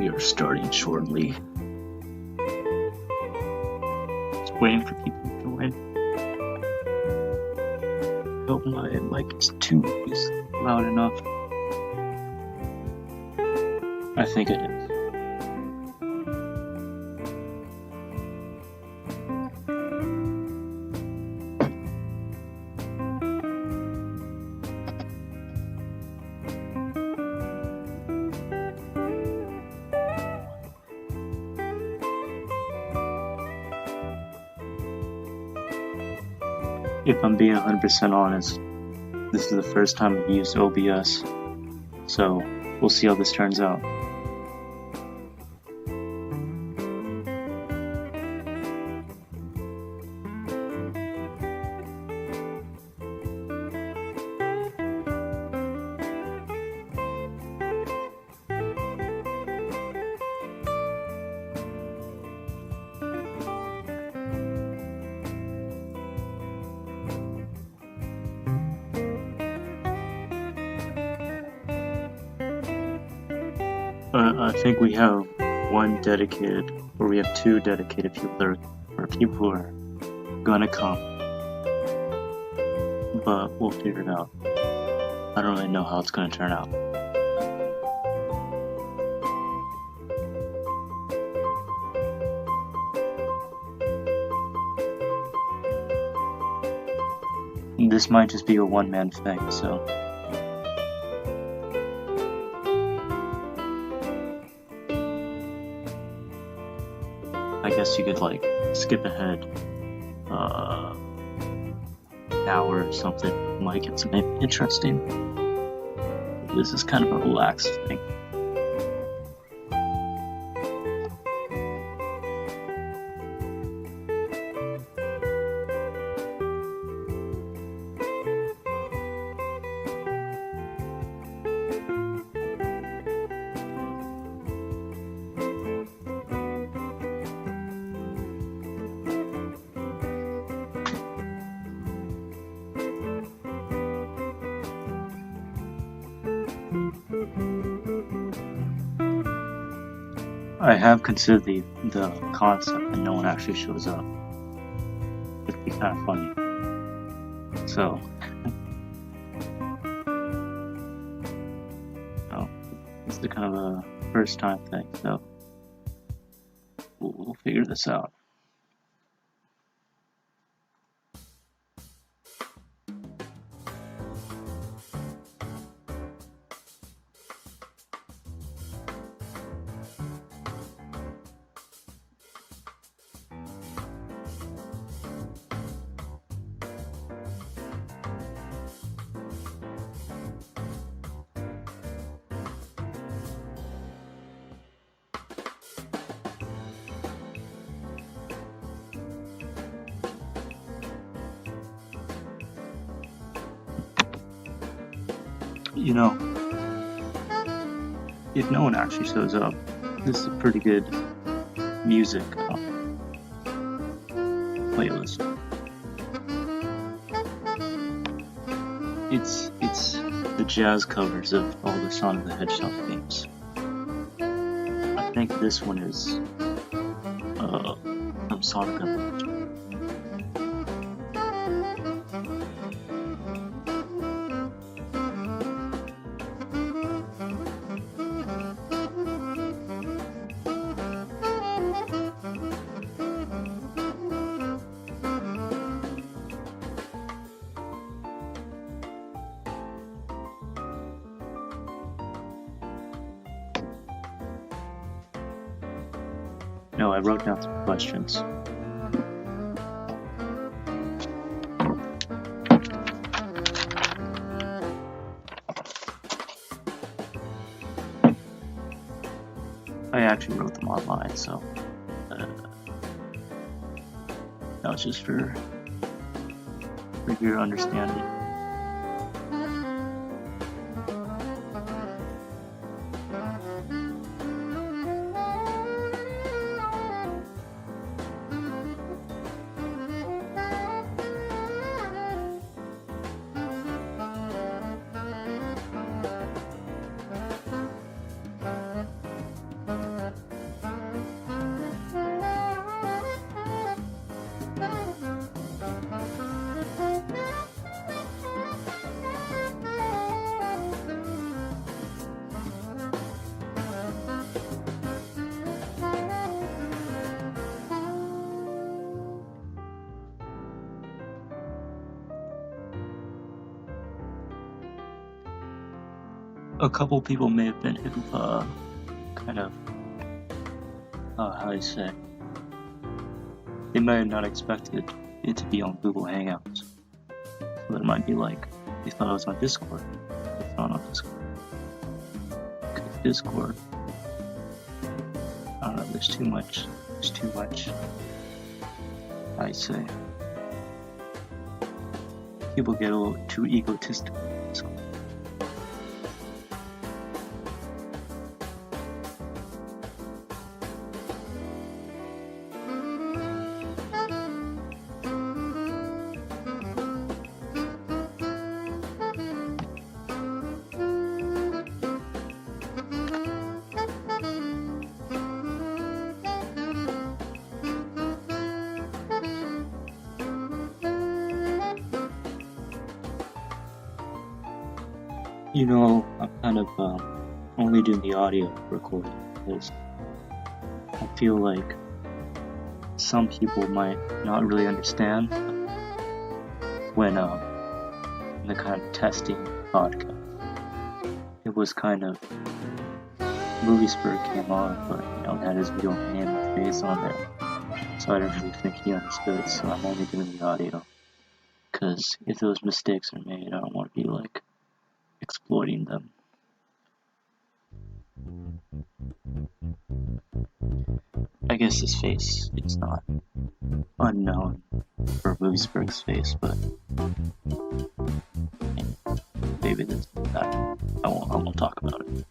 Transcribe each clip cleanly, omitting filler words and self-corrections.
We are starting shortly. Just waiting for people to join. Hope my mic is loud enough. I think it is. If I'm being 100% honest, this is the first time I've used OBS, so we'll see how this turns out. I think we have one dedicated, or we have two dedicated people that are people who are gonna come, but we'll figure it out. I don't really know how it's gonna turn out. This might just be a one-man thing, so I guess you could skip ahead an hour or something. Might get something interesting. This is kind of a relaxed thing. I have considered the concept and no one actually shows up. It'd be kind of funny. So, it's the kind of a first time thing, so we'll figure this out. You know, if no one actually shows up, this is a pretty good music playlist. It's the jazz covers of all the Sonic the Hedgehog games. I think this one is from Sonic the Hedgehog. No, I wrote down some questions. I actually wrote them online, so that was just for your understanding. a couple people may have been hit with kind of how do you say? They might have not expected it to be on Google Hangouts. So it might be like they thought it was on Discord. It's not on Discord. Because Discord, I don't know, there's too much, I say. People get a little too egotistical. You know, I'm kind of only doing the audio recording because I feel like some people might not really understand when the kind of testing podcast. It was kind of Moviesperg came on, but you know, it had his real name and face on there, so I didn't really think he understood. So I'm only doing the audio because if those mistakes are made, I don't want to be like exploiting them. I guess his face is not unknown for Moviesperg's face, but maybe this that I won't talk about it.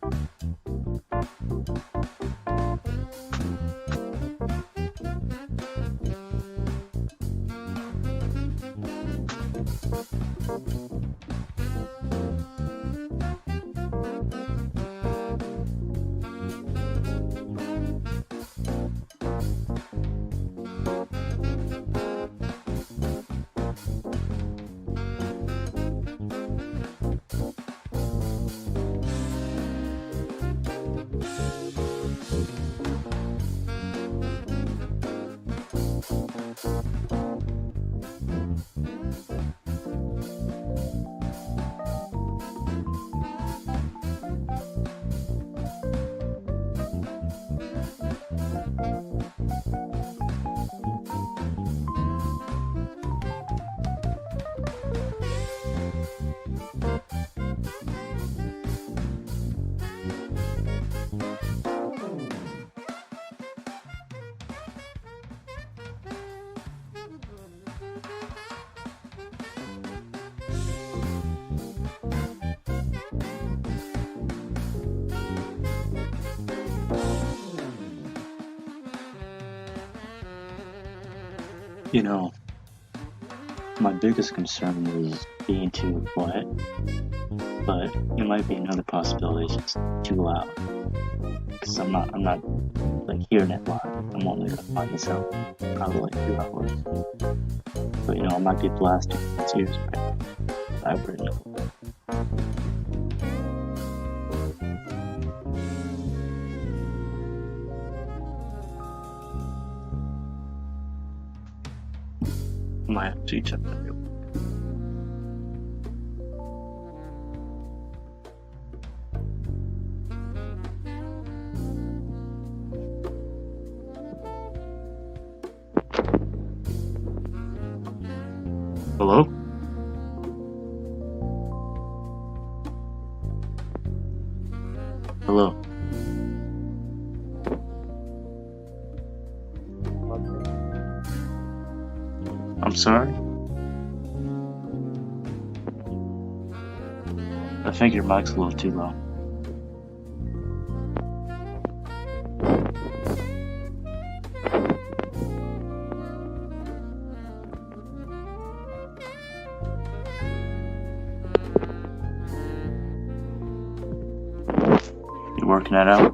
You know, my biggest concern is being too quiet, but it might be another possibility, it's just too loud. Because I'm not like hearing it loud. I'm only gonna find this out probably like 2 hours. But you know, I might be blasting its ears right now. I wouldn't know. Might have to check that real quick. Hello? Hello? I'm sorry? I think your mic's a little too low. You working that out?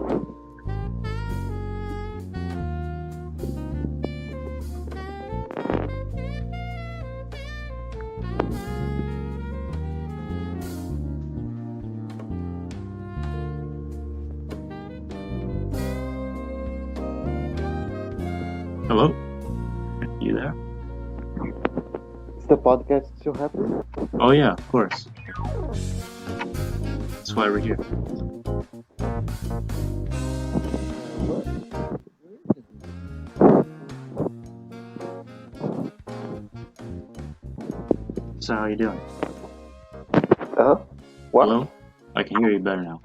Hello? You there? Is the podcast still happening? Oh yeah, of course. That's why we're here. So how you doing? What? Hello? I can hear you better now.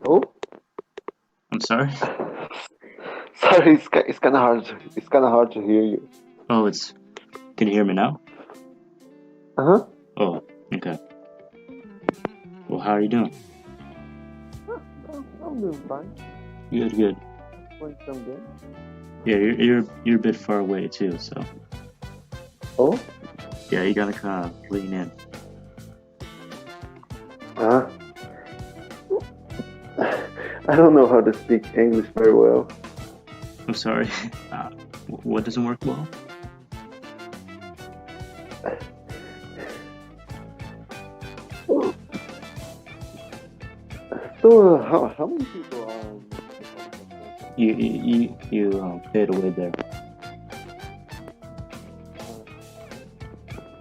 Oh, I'm sorry? sorry, it's kind of hard. It's kind of hard to hear you. Oh, can you hear me now? Uh-huh. Oh, okay. Well, how are you doing? I'm doing fine. Good. Playing some game. Yeah, you're a bit far away too, so Oh? yeah, you gotta kind of lean in. I don't know how to speak English very well. I'm sorry. What doesn't work well? So, how many people are on the podcast? You fade away there.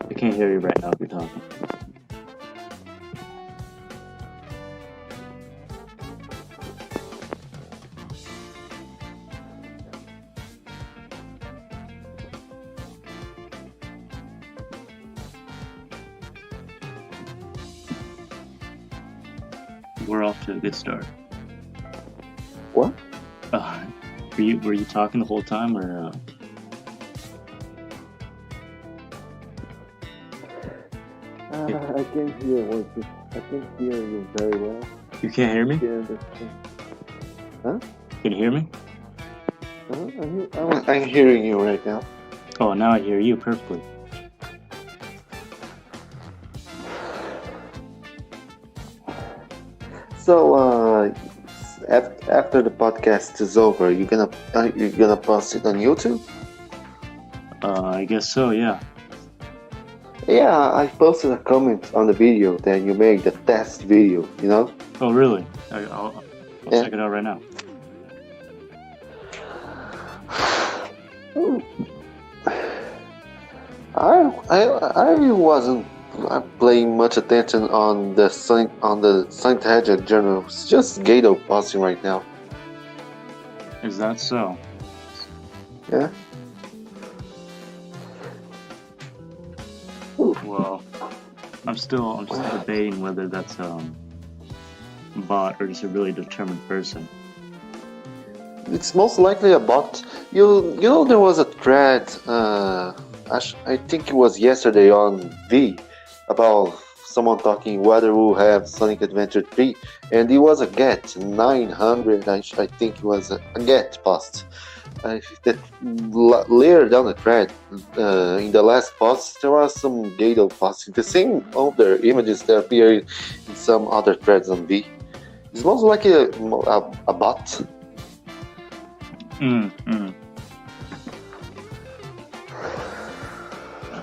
I can't hear you right now if you're talking. We're off to a good start. What? Were you talking the whole time, or? I can't hear I can't hear you very well. You can't hear me? Huh? Can you hear me? I'm hearing you right now. Oh, now I hear you perfectly. So, after the podcast is over, you're gonna post it on YouTube? I guess so, yeah. Yeah, I posted a comment on the video that you made, the test video, you know? Oh, really? I'll check it out right now. I wasn't paying much attention on the scientific journal. It's just Gato posting right now. Is that so? Yeah. Well, I'm still debating whether that's a bot or just a really determined person. It's most likely a bot. You know there was a thread. I think it was yesterday on V about someone talking whether we'll have Sonic Adventure 3, and it was a get 900. I think it was a get post. That later down the thread, in the last post, there was some Gato posting the same other images that appear in some other threads on V. It's most likely a bot.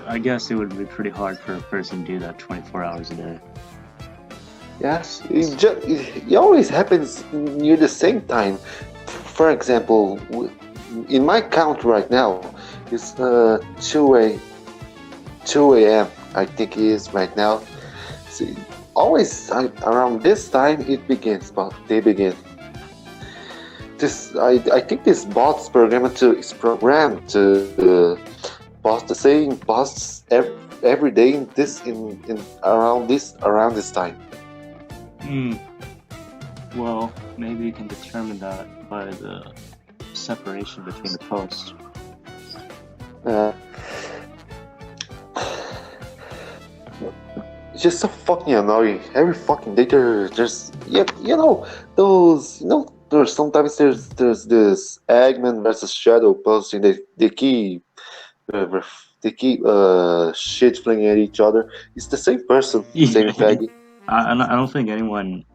I guess it would be pretty hard for a person to do that 24 hours a day. Yes, it always happens near the same time. For example, in my count right now, it's 2 a.m. I think it is right now. So always around this time they begin. I think this bot's programmed to post the same posts every day in around this time. Well, maybe you can determine that by the separation between the posts. It's just so fucking annoying. Every fucking day there's there's sometimes there's this Eggman versus Shadow posting. They keep shit flinging at each other. It's the same person, same faggy. I don't think anyone.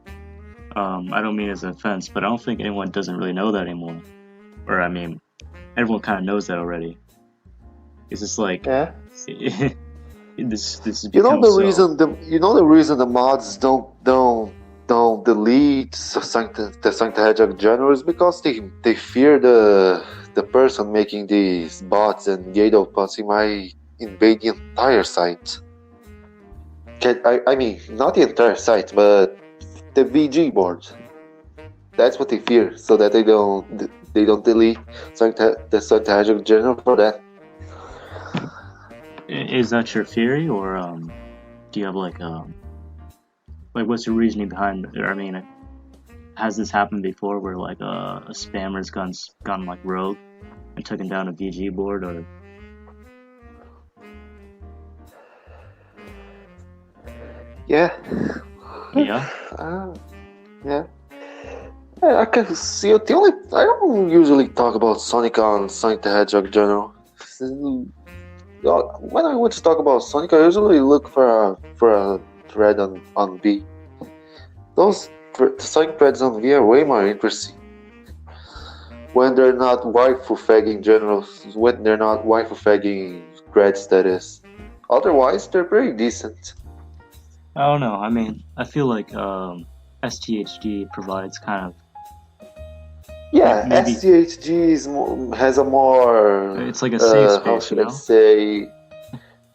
I don't mean as an offense, but I don't think anyone doesn't really know that anymore. Or I mean, everyone kind of knows that already. It's just like this. You know the reason the mods don't delete the Sancta Hedgehog genre is because they fear the person making these bots and Gato posting might invade the entire site. I mean, not the entire site, but the VG board. That's what they fear, so that they don't delete the sthg journal for that. Is that your theory, or do you have like what's your reasoning behind it? I mean, has this happened before, where like a spammer's gone like rogue and taken down a VG board, or? Yeah. Yeah. Yeah. I can see it. I don't usually talk about Sonic on Sonic the Hedgehog journal. When I want to talk about Sonic, I usually look for a thread on V. Those Sonic threads on V are way more interesting when they're not waifu fagging journals. When they're not waifu fagging threads, that is. Otherwise, they're pretty decent. I don't know. I mean, I feel like sthg provides kind of. Yeah, maybe sthg has a more. It's like a safe space, how should I say?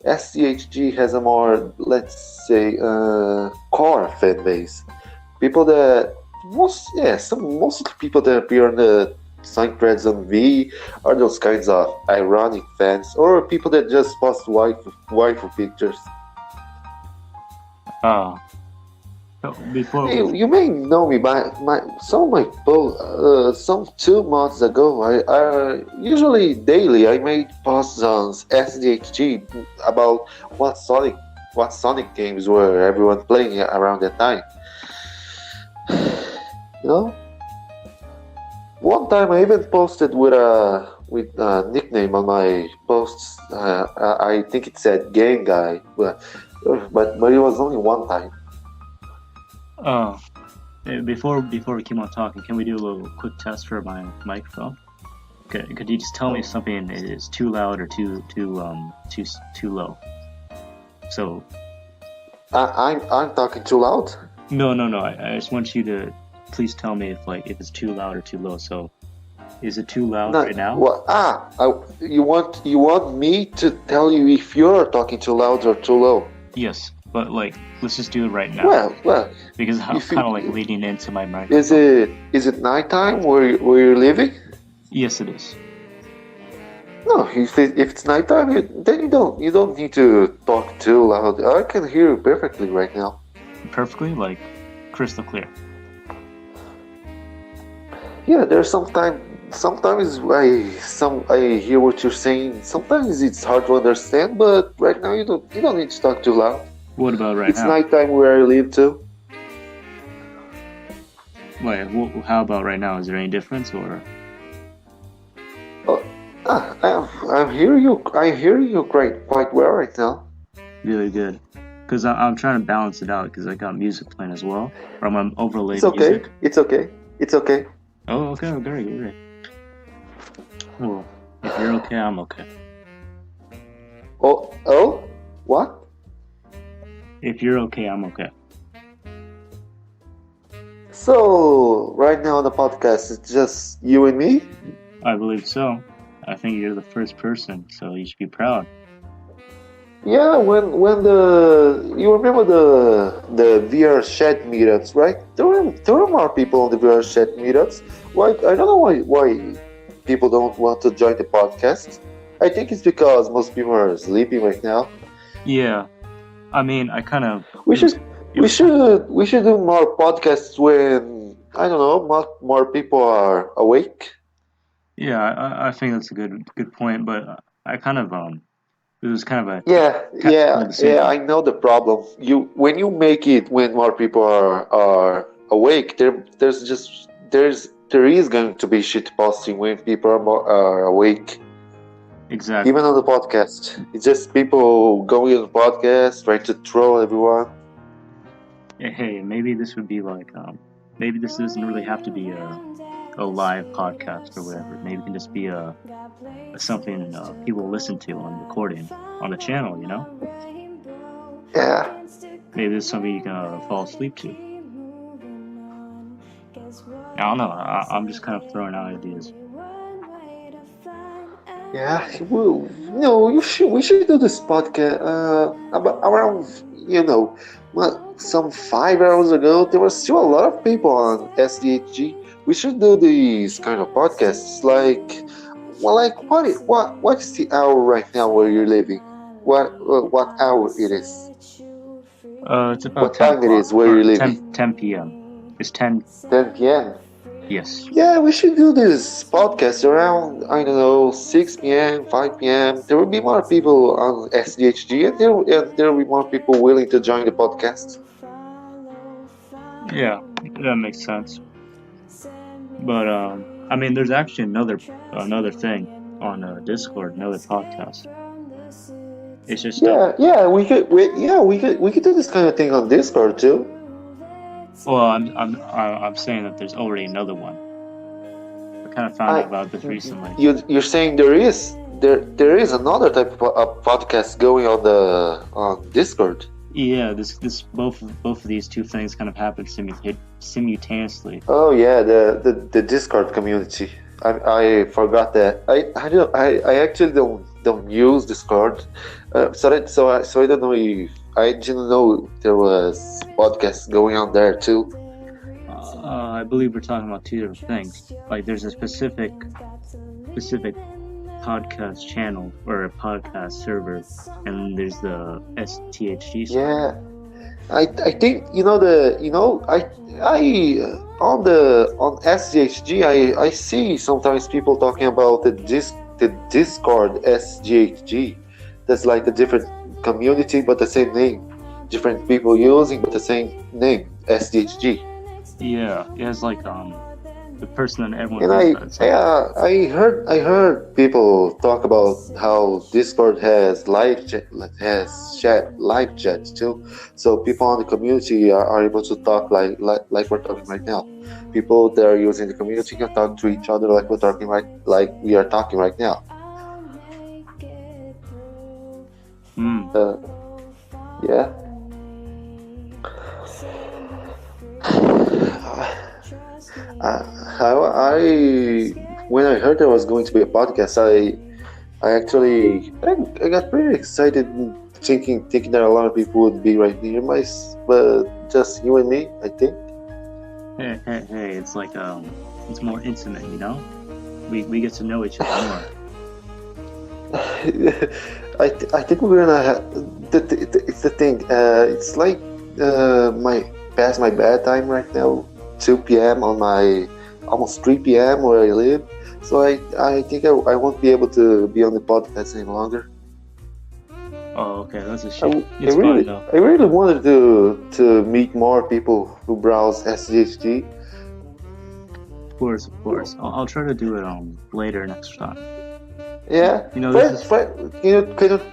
sthg has a more, let's say, core fan base. People that most of the people that appear on the Sonic threads on V are those kinds of ironic fans, or people that just post waifu pictures. Before You may know me by some of my posts. Some 2 months ago, I usually daily I made posts on sthg about what Sonic games were everyone playing around that time. You know, one time I even posted with a nickname on my posts. I think it said "Game Guy," but it was only one time. Before we keep on talking, can we do a little quick test for my microphone? Could you just tell me if something is too loud or too low? So. I'm talking too loud. No. I just want you to please tell me if it's too loud or too low. So, is it too loud right now? You want me to tell you if you're talking too loud or too low? Yes, but let's just do it right now. Well. Because I'm kind of leading into my microphone. Is it nighttime where you're living? Yes, it is. No, if it's nighttime, then you don't need to talk too loud. I can hear you perfectly right now. Perfectly, crystal clear. Yeah, there's sometimes I hear what you're saying. Sometimes it's hard to understand, but right now you don't need to talk too loud. What about right now? It's nighttime where I live too. Wait, how about right now? Is there any difference, or? I hear you quite well right now. Really good. Because I'm trying to balance it out, because I got music playing as well. Or I'm gonna overlay music. It's okay. Oh, okay, great. Well, if you're okay, I'm okay. Oh, what? If you're okay, I'm okay. So, right now on the podcast, it's just you and me? I believe so. I think you're the first person, so you should be proud. Yeah, when you remember the VR chat meetups, right? There were more people on the VR chat meetups. Why? I don't know why people don't want to join the podcast. I think it's because most people are sleeping right now. Yeah, I mean, I kind of. We should do more podcasts when, I don't know, more people are awake. Yeah, I think that's a good point, but I kind of it was kind of a yeah. I know the problem. When you make it when more people are awake, there is going to be shit posting when people are awake. Exactly. Even on the podcast, it's just people going on the podcast trying to troll everyone. Hey, maybe this would be maybe this doesn't really have to be a live podcast or whatever. Maybe it can just be something people listen to on recording on the channel, you know? Yeah. Maybe it's something you can fall asleep to. I don't know. I'm just kind of throwing out ideas. Yeah, well, no, we should do this podcast. About around, some 5 hours ago, there was still a lot of people on SDHG. We should do these kind of podcasts. What is the hour right now where you're living? What hour it is? It's about What 10 time it o'clock is where or you're living? 10 p.m. It's 10. 10 p.m. Yes. Yeah, we should do this podcast around, I don't know, 6 p.m., 5 p.m. There will be more people on SDHG, and there will be more people willing to join the podcast. Yeah, that makes sense. But I mean, there's actually another thing on Discord, another podcast. It's just Yeah, we could do this kind of thing on Discord too. well, I'm saying that there's already another one. I kind of found out about this recently. You're saying there is another type of podcast going on Discord. Yeah, this both of these two things kind of happen simultaneously. Oh yeah, the Discord community. I forgot that. I actually don't use Discord. So I don't know if I didn't know there was podcasts going on there too. I believe we're talking about two different things. Like there's a specific podcast channel or a podcast server, and there's the sthg server. Yeah, I think on SGHG I see sometimes people talking about the Discord SGHG. That's like a different community but the same name, different people using but the same name, SGHG. Yeah, it has like the person that everyone And thinks I heard people talk about how Discord has live chat too, so people on the community are able to talk like we're talking right now. People that are using the community can talk to each other like we are talking right now. Yeah. When I heard there was going to be a podcast, I got pretty excited, thinking that a lot of people would be right near my, but just you and me, I think. Hey, it's like it's more intimate, you know. We get to know each other more. I think we're gonna have it's the thing. It's like past my bedtime right now, 2 p.m. on my almost 3 p.m. where I live. So I think I won't be able to be on the podcast any longer. Oh, okay, that's a shame. I really wanted to meet more people who browse SGHG. Of course. I'll try to do it later next time. Yeah. You know,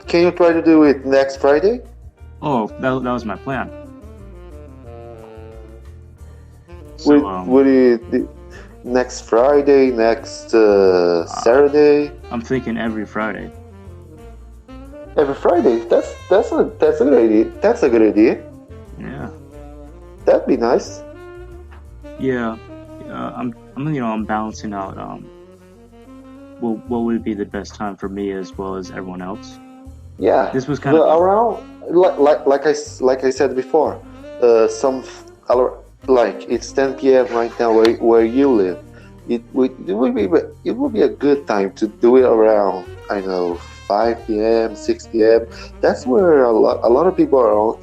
can you try to do it next Friday? Oh, that was my plan. So, would it next Friday, next Saturday? I'm thinking every Friday. Every Friday? That's a good idea. That's a good idea. Yeah. That'd be nice. Yeah. I'm balancing out what would be the best time for me as well as everyone else. Yeah. This was kind of around like I said before. It's 10 p.m. right now where you live. It would be a good time to do it around, I know, 5 p.m., 6 p.m. That's where a lot of people are on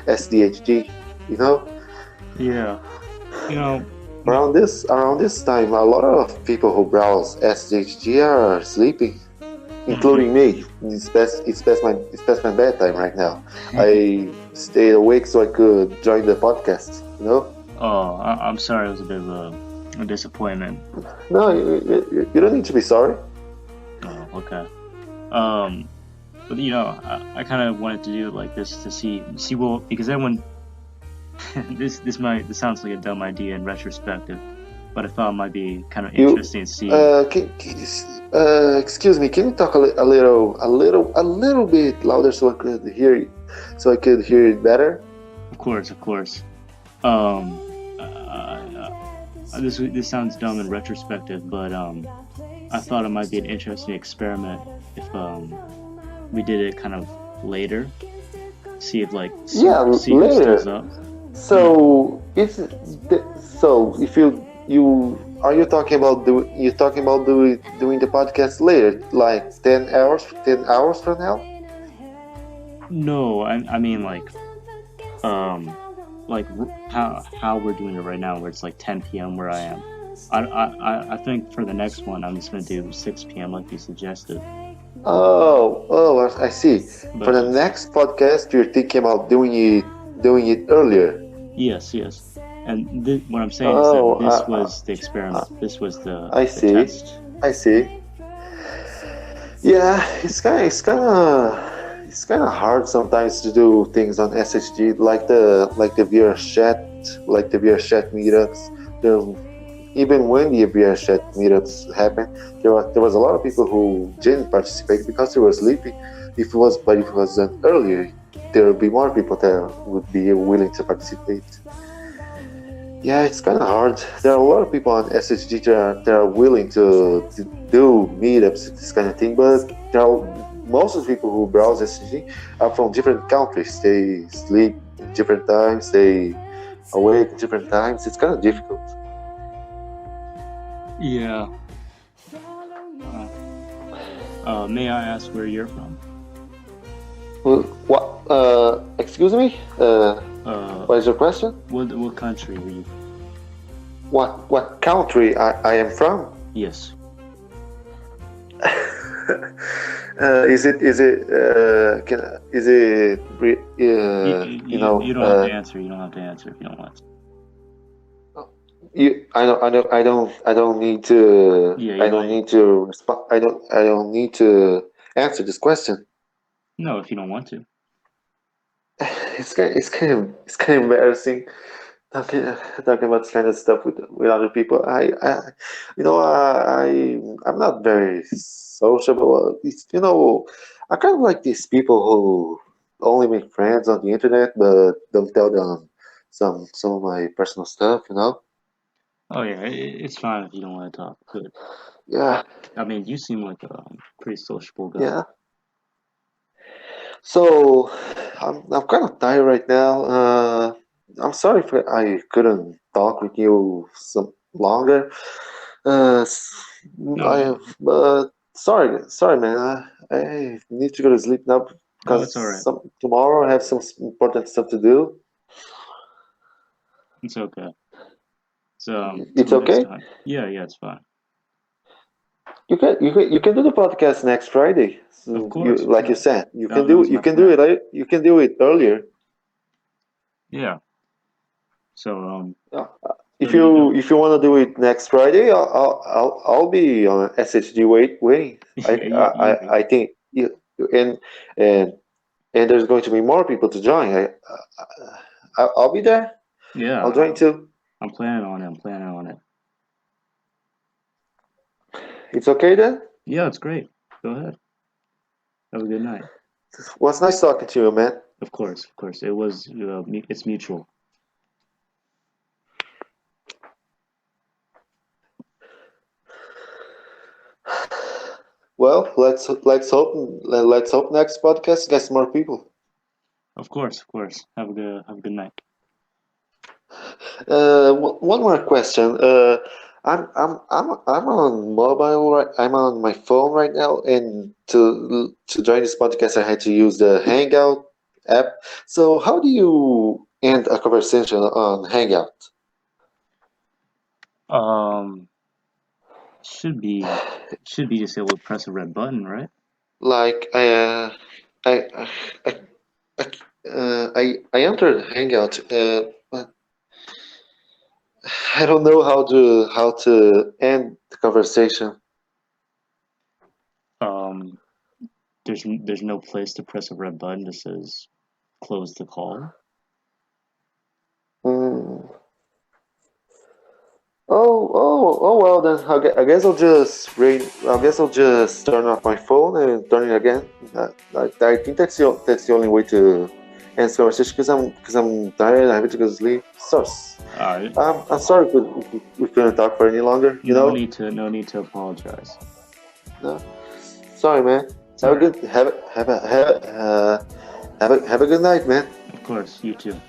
SDHG, you know? Yeah. You know, around this time, a lot of people who browse SDHG are sleeping, including me. It's past my bedtime right now. I stayed awake so I could join the podcast, you know? Oh, I'm sorry, it was a bit of a disappointment. No, you don't need to be sorry. Oh, okay. But you know, I kind of wanted to do it like this to see because everyone. this sounds like a dumb idea in retrospective, but I thought it might be kind of interesting to see. Excuse me, can you talk a little bit louder so I could hear it better? Of course. This sounds dumb in retrospective, but I thought it might be an interesting experiment if we did it kind of later, see if Yeah, see who stays later. up. Yeah. So if so, if you are you talking about doing the podcast later, like 10 hours from now? No, I mean um how we're doing it right now, where it's like 10 p.m. where I am. I think for the next one, I'm just gonna do 6 p.m. like you suggested. Oh, I see. For But the next podcast, you're thinking about doing it earlier. yes. And what I'm saying is that Oh, this was the uh, experiment. This was I the see. test. I see. Yeah, it's kind of hard sometimes to do things on SHG like the VR chat meetups. There, even when the VR chat meetups happened, there was a lot of people who didn't participate because they were sleeping. If it was done earlier, there would be more people that would be willing to participate. Yeah, it's kind of hard. There are a lot of people on SHG that are willing to do meetups, this kind of thing, but most of the people who browse SHG are from different countries. They sleep in different times, they awake at different times. It's kind of difficult. Yeah. Uh, may I ask where you're from? Well, what? Excuse me. Uh, What is your question? what country are you from? What country I am from? Yes. Is it can is it You don't have to answer. You don't have to answer if you don't want to. I don't need to Yeah, I you don't don't. need to respond. I don't need to answer this question. No, if you don't want to. It's kind of embarrassing talking talking about this kind of stuff with other people. I'm not very sociable. I kind of like these people who only make friends on the internet but don't tell them some of my personal stuff. Oh yeah, it's fine if you don't want to talk. Good. Yeah, I mean, you seem like a pretty sociable guy. yeah. So I'm kind of tired right now. I'm sorry if I couldn't talk with you some longer. S- No, but sorry, man. I need to go to sleep now no, because it's all right. tomorrow I have some important stuff to do. It's okay. It's Till next okay. time. Yeah, it's fine. You can do the podcast next Friday. Of So course, of like you course. said, That was my plan. you can do it earlier. Yeah. So Uh, so do you know? if you want to do it next Friday, I'll be on SHG waiting. Yeah, you'll be. I think and and and there's going to be more people to join. I'll be there. Yeah, I'll join too. I'm planning on it. I'm planning on it. It's okay then. Yeah, it's great. Go ahead. Have a good night. Well, it's nice talking to you, man. Of course, of course. It was. It's mutual. Well, let's hope next podcast gets more people. Of course, of course. Have a good night. One more question. I'm on mobile right. I'm on my phone right now, and to join this podcast, I had to use the Hangout app. So how do you end a conversation on Hangout? Um, should be just able to press a red button, right? Like I I I entered Hangout, but I don't know how to end the conversation. Um, there's no place to press a red button that says close the call. Mm. Oh well then. I guess I guess I'll just turn off my phone and turn it again. I think that's the only way to end the conversation because I'm tired. I have to go to sleep. So, Uh, I'm sorry we couldn't talk for any longer. no need to apologize. No, sorry, man. Have a good have a good night, man. Of course, you too.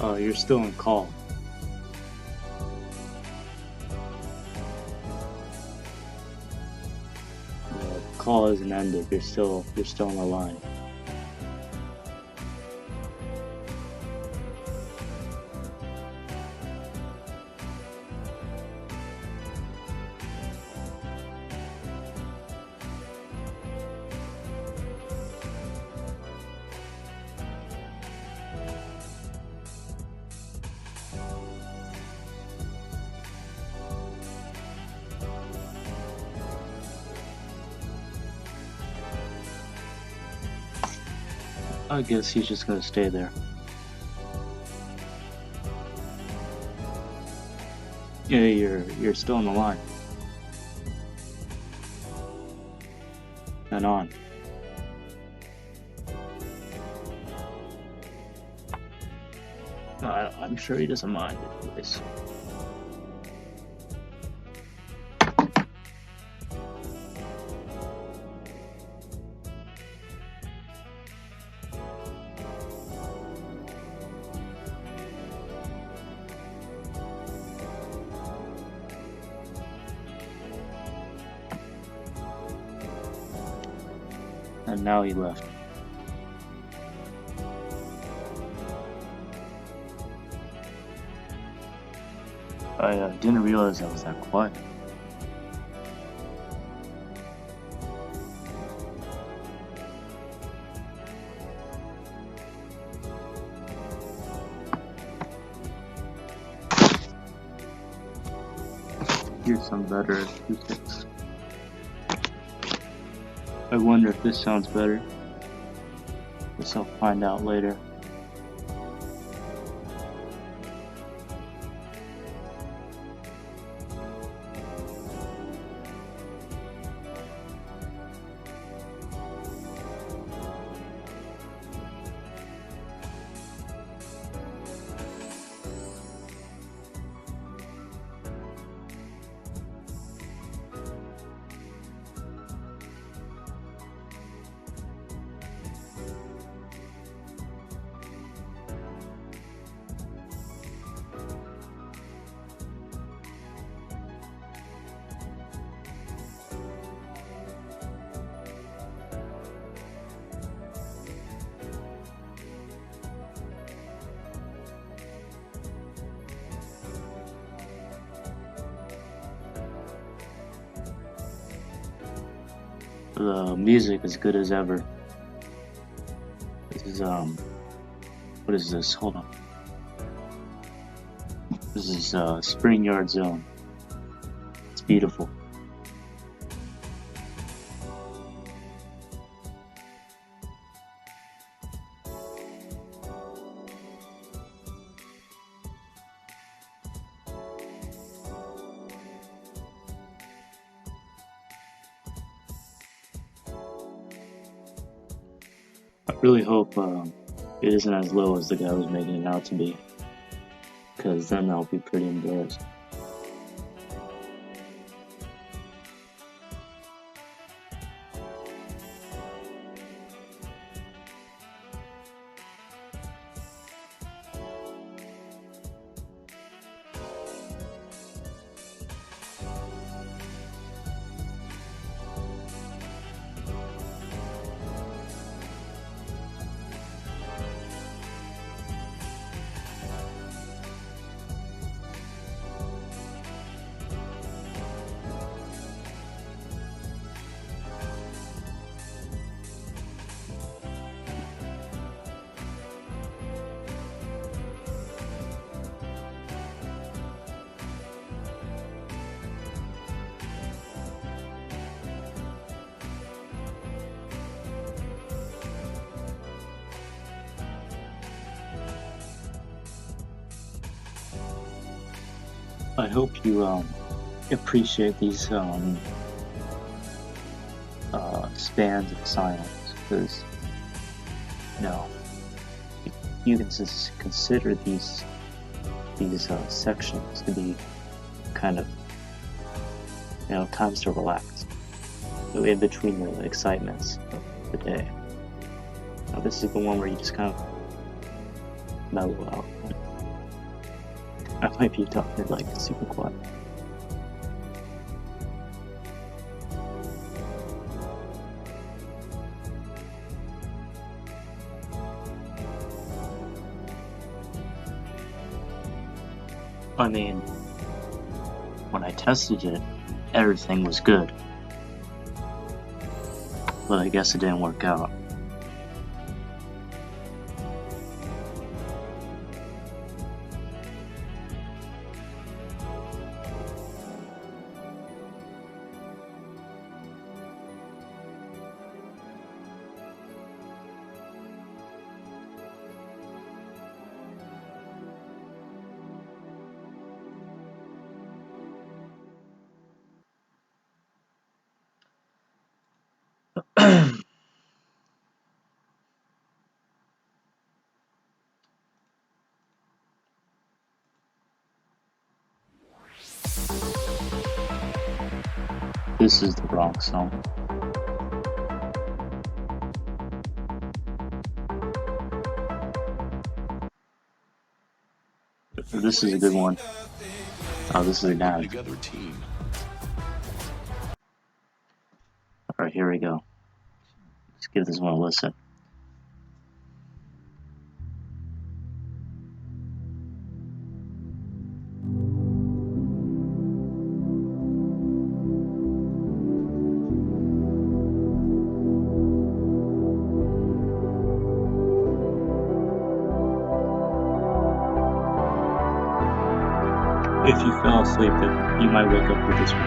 Oh, you're still on call. The call isn't ended. You're still on the line. I guess he's just gonna stay there. Yeah, you're still on the line. Anon. I'm sure he doesn't mind anyways. And now he left. I didn't realize I was that quiet. Here's some better acoustics. I wonder if this sounds better. Guess I'll find out later. The music is good as ever. This is what is this? Hold on. This is Spring Yard Zone. It's beautiful. I really hope it isn't as low as the guy was making it out to be, because then I'll be pretty embarrassed. I hope you appreciate these spans of silence, because you can just consider these sections to be kind of times to relax, in between the excitements of the day. Now, this is the one where you just kind of mellow out. I might be talking like super quiet. I mean, when I tested it, everything was good. But I guess it didn't work out. This is the wrong song. This is a good one. Oh, this is a bad. Alright, here we go. Let's give this one a listen. If you fell asleep, then you might wake up with this one.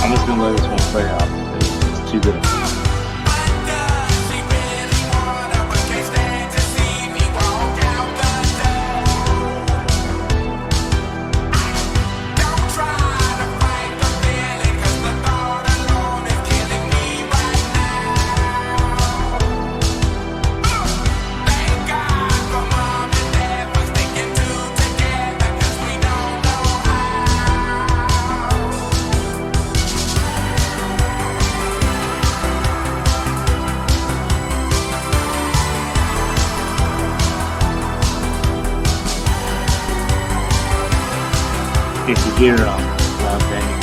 I'm just gonna let this one play out. It's too good. If you hear loud banging,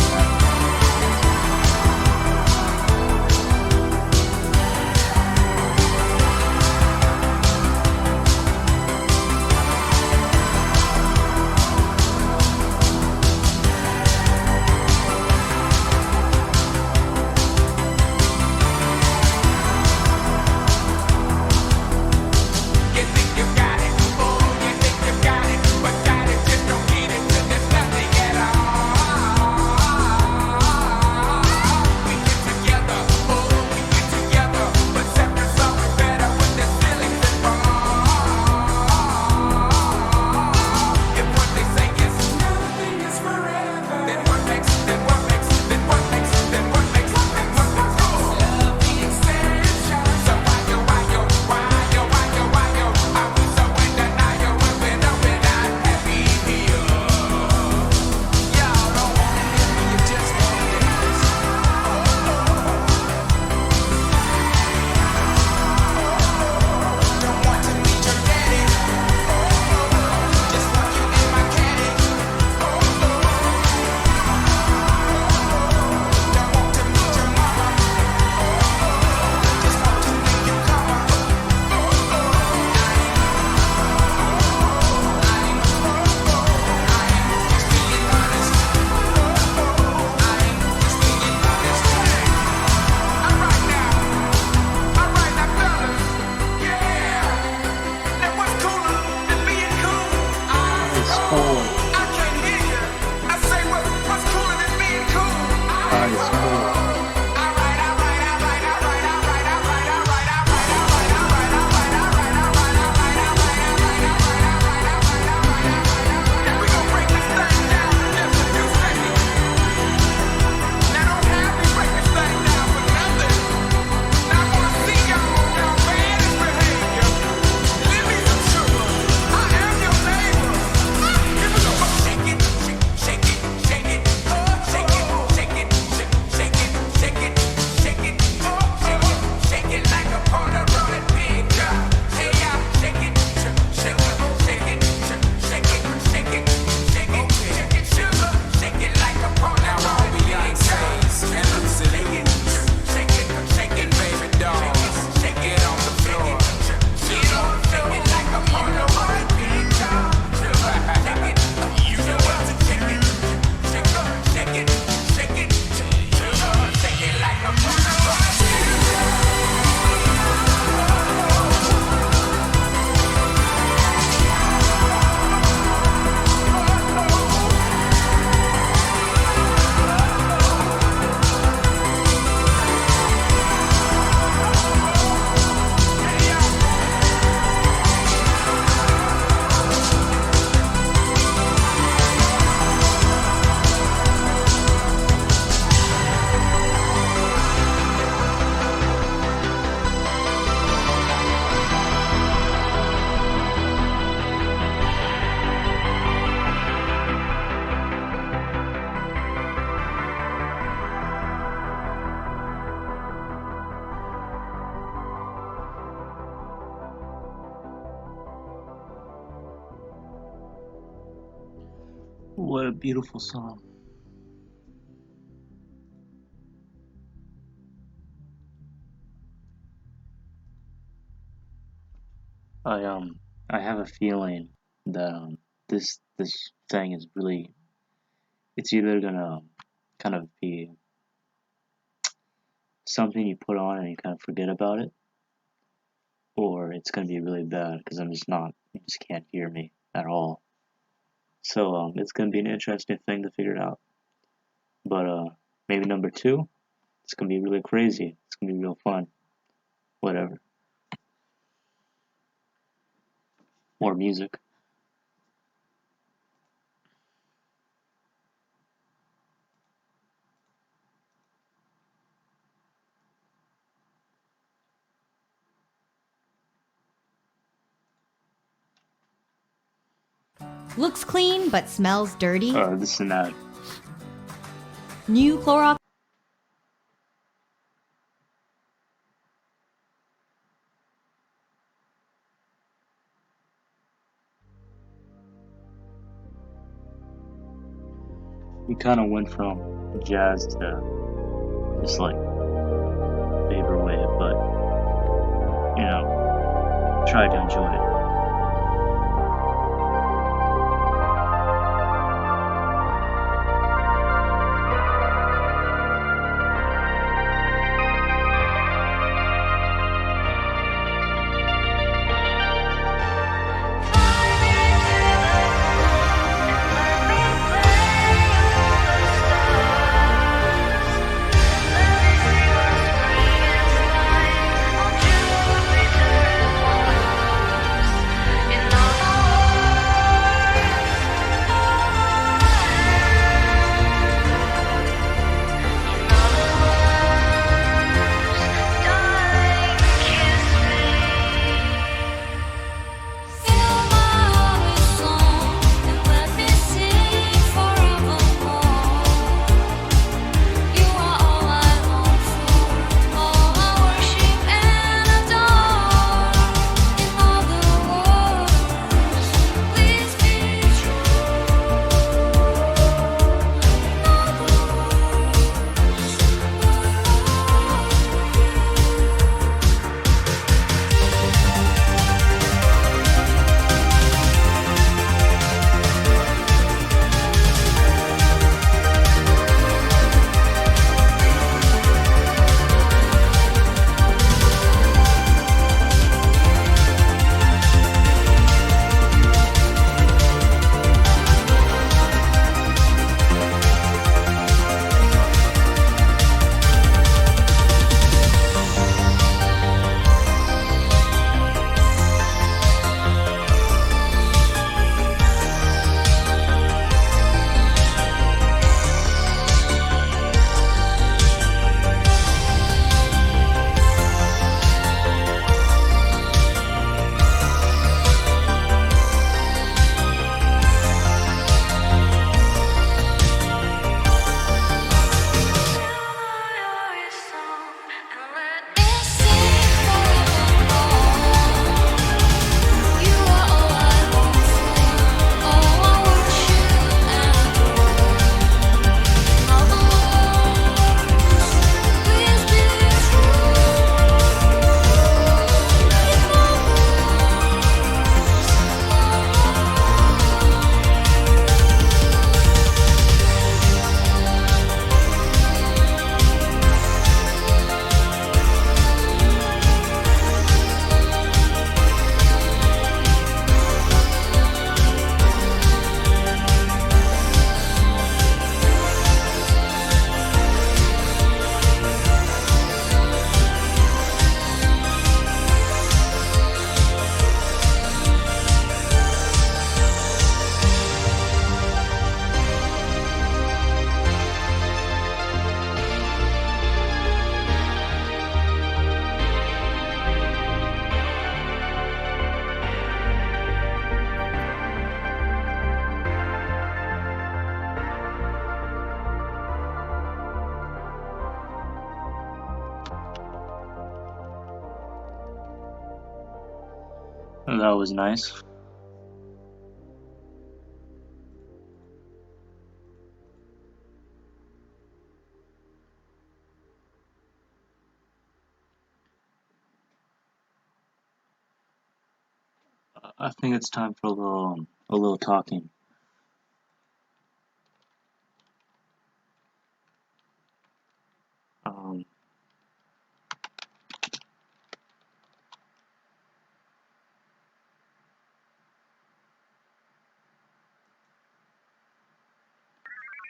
What a beautiful song. I have a feeling that this thing is really, it's either gonna kind of be something you put on and you kind of forget about it, or it's gonna be really bad because you just can't hear me at all. So it's gonna be an interesting thing to figure out. But maybe number two, it's gonna be really crazy. It's gonna be real fun. Whatever. More music. Looks clean but smells dirty. This and that. New Clorox. We kind of went from jazz to just like vaporwave, but try to enjoy it. That was nice. I think it's time for a little talking.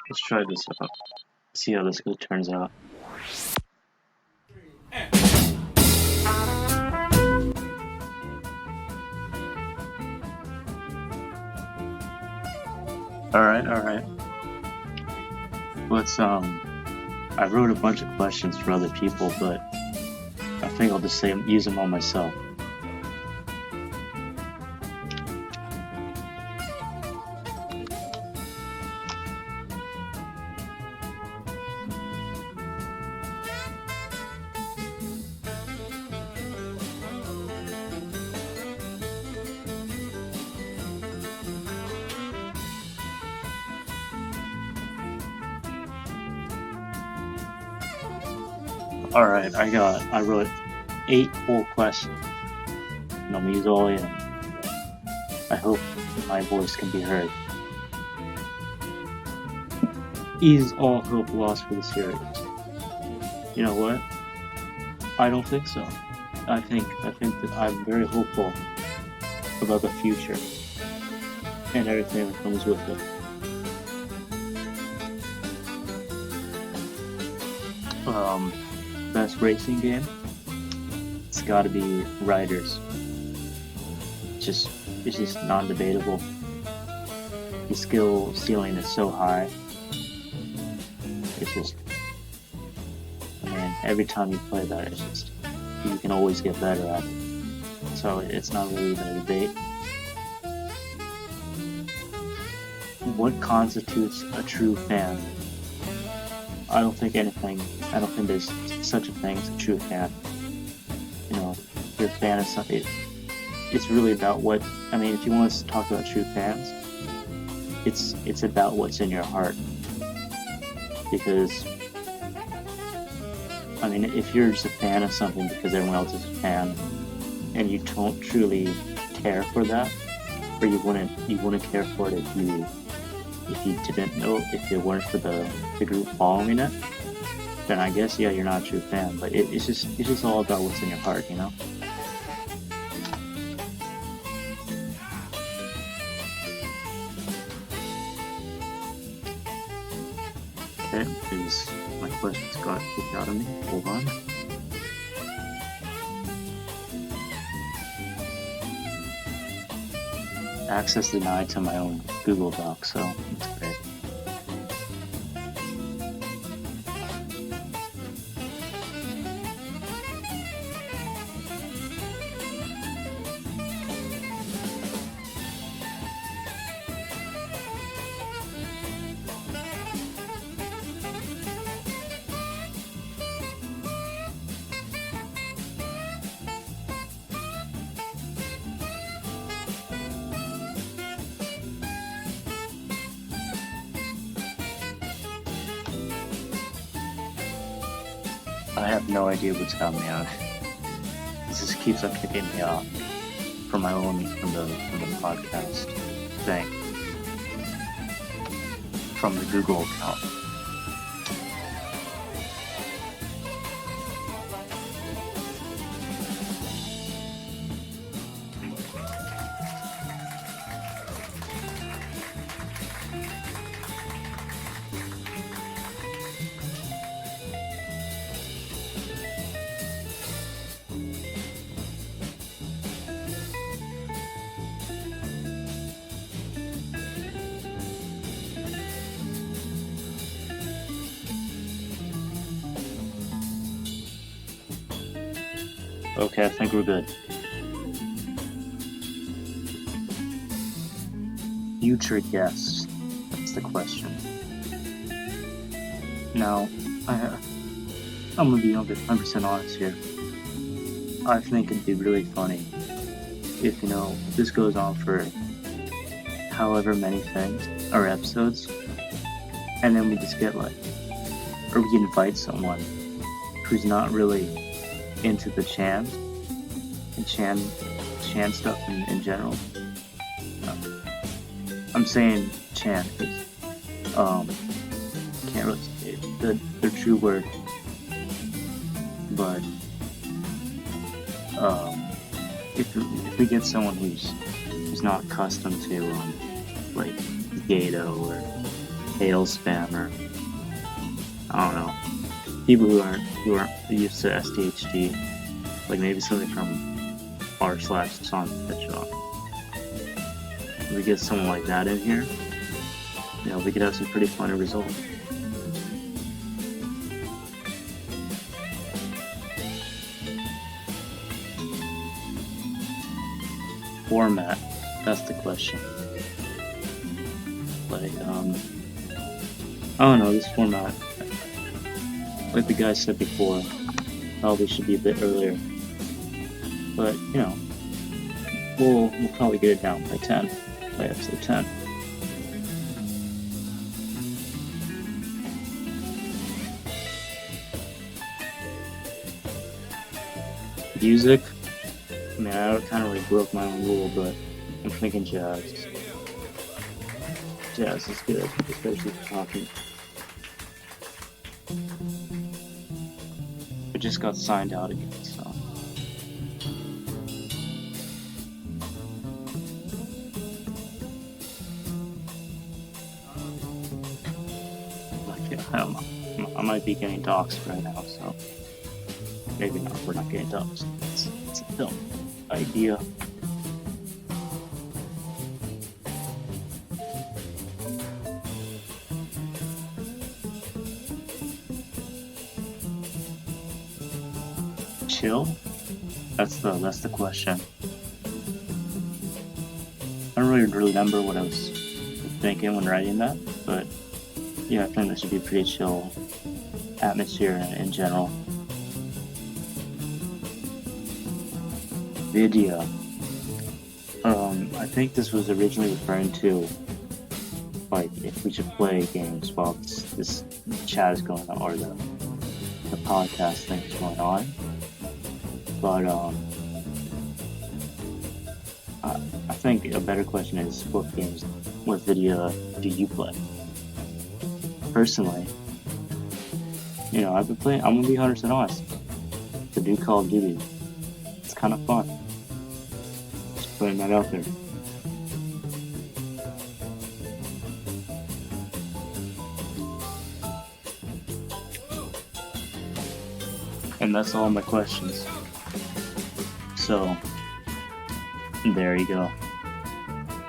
Let's try this out. See how this turns out. Alright. Let's, I wrote a bunch of questions for other people, but I think I'll just use them all myself. Alright, I wrote 8 full questions, and I'm gonna use all of them. I hope my voice can be heard. Is all hope lost for the series? You know what? I don't think so. I think that I'm very hopeful about the future and everything that comes with it. Best racing game? It's gotta be Riders. It's just non-debatable. The skill ceiling is so high. It's just, every time you play that, it's just, you can always get better at it. So it's not really even a debate. What constitutes a true fan? I don't think there's such a thing as a true fan. You know, if you're a fan of something, it's really about if you want us to talk about true fans, it's about what's in your heart. Because, if you're just a fan of something because everyone else is a fan, and you don't truly care for that, or you wouldn't care for it if you didn't know, if it weren't for the group following it, then I guess, yeah, you're not a true fan. But it's just all about what's in your heart, you know? Okay, because my questions got kicked out of me. Hold on. Access denied to my own Google Doc, so it's great. I have no idea what's got me out. This just keeps on kicking me off from the podcast thing, from the Google account. Okay, I think we're good. Future guests. That's the question. Now, I'm gonna be 100% honest here. I think it'd be really funny if, this goes on for however many things, or episodes, and then we just get or we invite someone who's not really into the Chan, and Chan Chan stuff in general. I'm saying Chan because can't really say the true word, but if we get someone who's not accustomed to like Gato or hail spam or I don't know, people who aren't used to sthg, like maybe something from r/song. If we get someone like that in here, we could have some pretty funny results. Format, that's the question. Like, I don't know, this format, like the guy said before, probably should be a bit earlier. But, we'll probably get it down by 10, by episode 10. Music, I mean, I kind of like broke my own rule, but I'm thinking jazz. Jazz is good, especially for talking. I just got signed out again, so. I don't know. I might be getting doxxed right now, so maybe not. We're not getting doxxed. It's a dumb idea. Chill? That's the question. I don't really remember what I was thinking when writing that, but yeah, I think this should be a pretty chill atmosphere in general. Video. I think this was originally referring to, like, if we should play games while this chat is going on, or the podcast thing is going on. But, I think a better question is, what video do you play? Personally, I've been playing, I'm gonna be 100% honest, the new Call of Duty. It's kind of fun. Just putting that out there. And that's all my questions. So, there you go.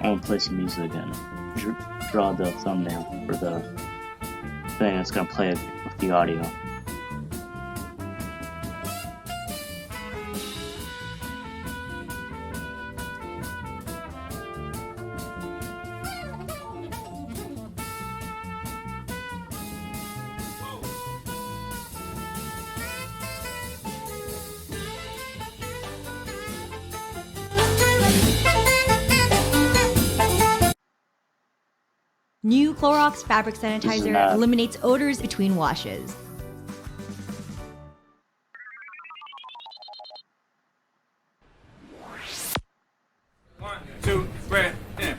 I'm gonna play some music again. Draw the thumbnail for the thing that's gonna play it with the audio. New Clorox fabric This is sanitizer mad. eliminates odors between washes. One, two, three, in.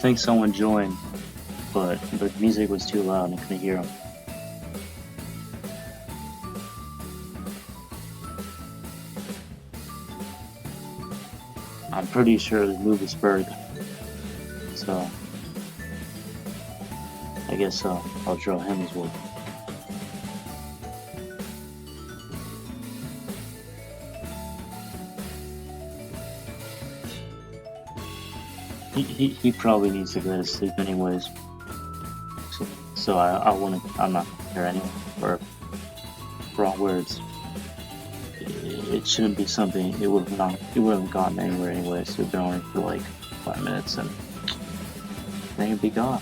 think someone joined, but the music was too loud and I couldn't hear him. I'm pretty sure it was Moviesperg, so I guess I'll draw him as well. He probably needs to go to sleep anyways. So I'm not here anyway. Or wrong words. It shouldn't be something. It would have gotten anywhere anyway. So we've been on for like 5 minutes and then it'd be gone.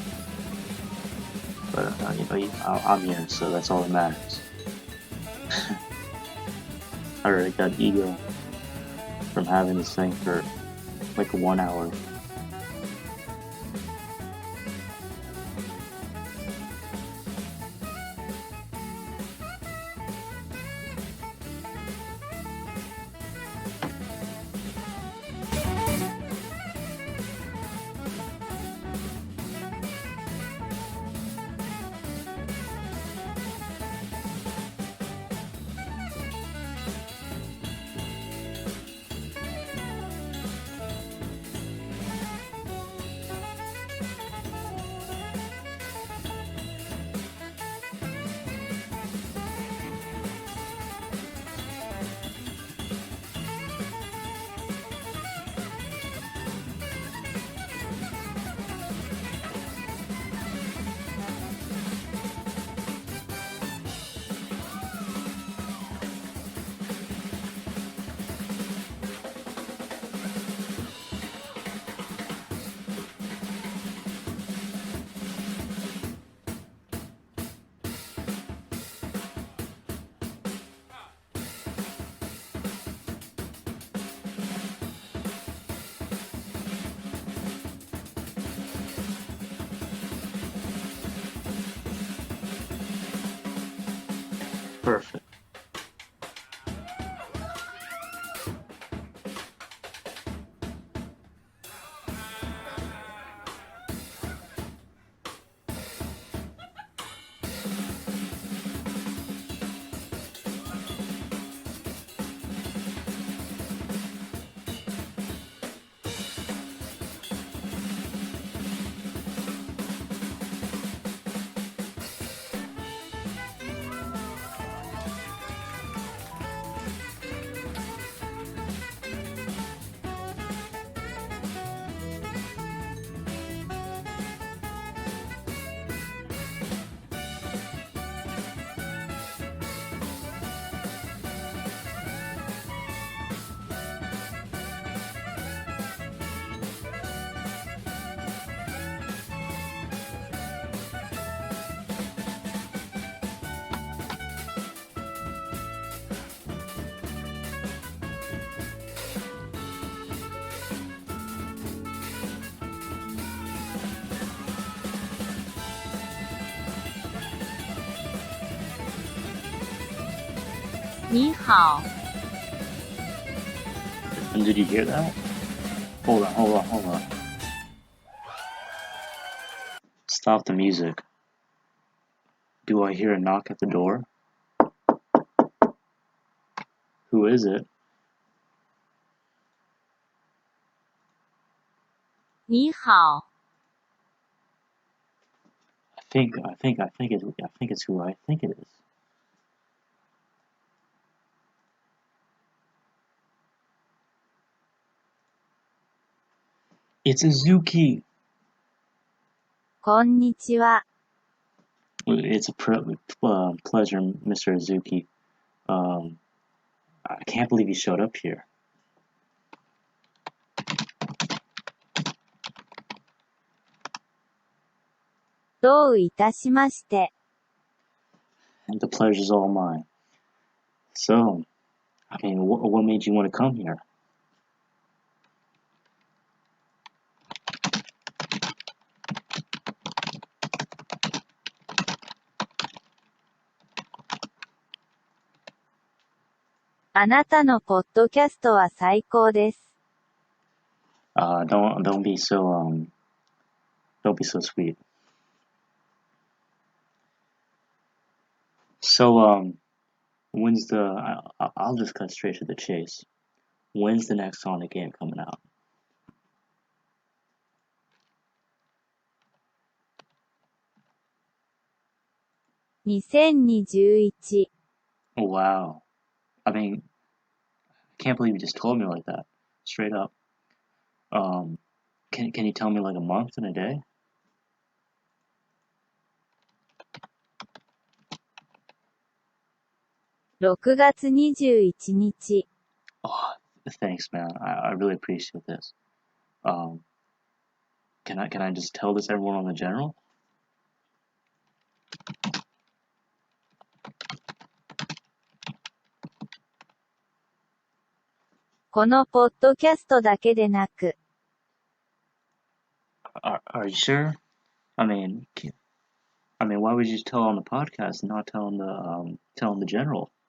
But I'm here, so that's all that matters. I already got ego from having this thing for like 1 hour. Perfect. Ni hao. And did you hear that? Hold on. Stop the music. Do I hear a knock at the door? Who is it? Ni hao. I think it's who I think it is. It's Iizuka. こんにちは。 It's a pleasure, Mr. Iizuka. I can't believe you showed up here. どういたしまして。 And the pleasure's all mine. So, I mean, what made you want to come here? あなたのポッドキャストは最高です。Don't be so Don't be so sweet. So, when's the? I'll just cut straight to the chase. When's the next Sonic game coming out? 2021 Wow. I mean, I can't believe you just told me like that. Straight up. Can you tell me like a month and a day? 6月21日 Oh, thanks, man. I really appreciate this. Um, can I just tell this everyone on the general? このポッドキャストだけでなく、 Are you sure? I mean, why would you tell on the podcast and not tell on the general? "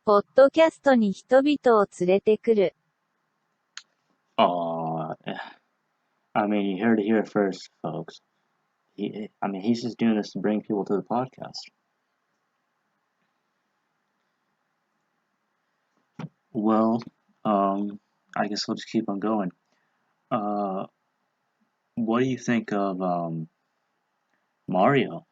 ポッドキャストに人々を連れてくる。Oh, I mean, you heard it here first, folks. He's just doing this to bring people to the podcast. Well, I guess we'll just keep on going. What do you think of Mario? "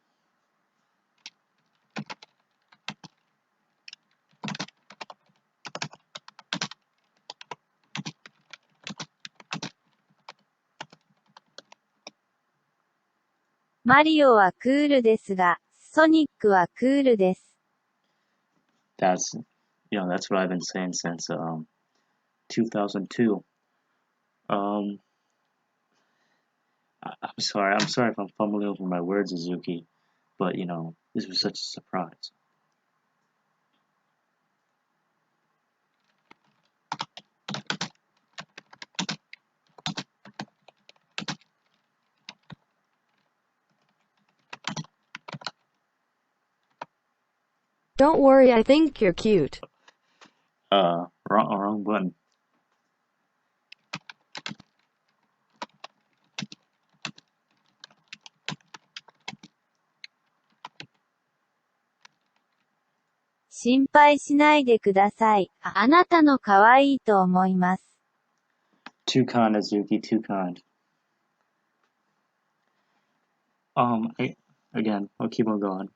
マリオはクールですが、ソニックはクールです。 That's what I've been saying since 2002. I'm sorry if I'm fumbling over my words, Iizuka, but this was such a surprise. Don't worry, I think you're cute. Wrong button. 心配しないでください。あなたの可愛いと思います。 Too kind, Iizuka, too kind. Again, I'll keep on going.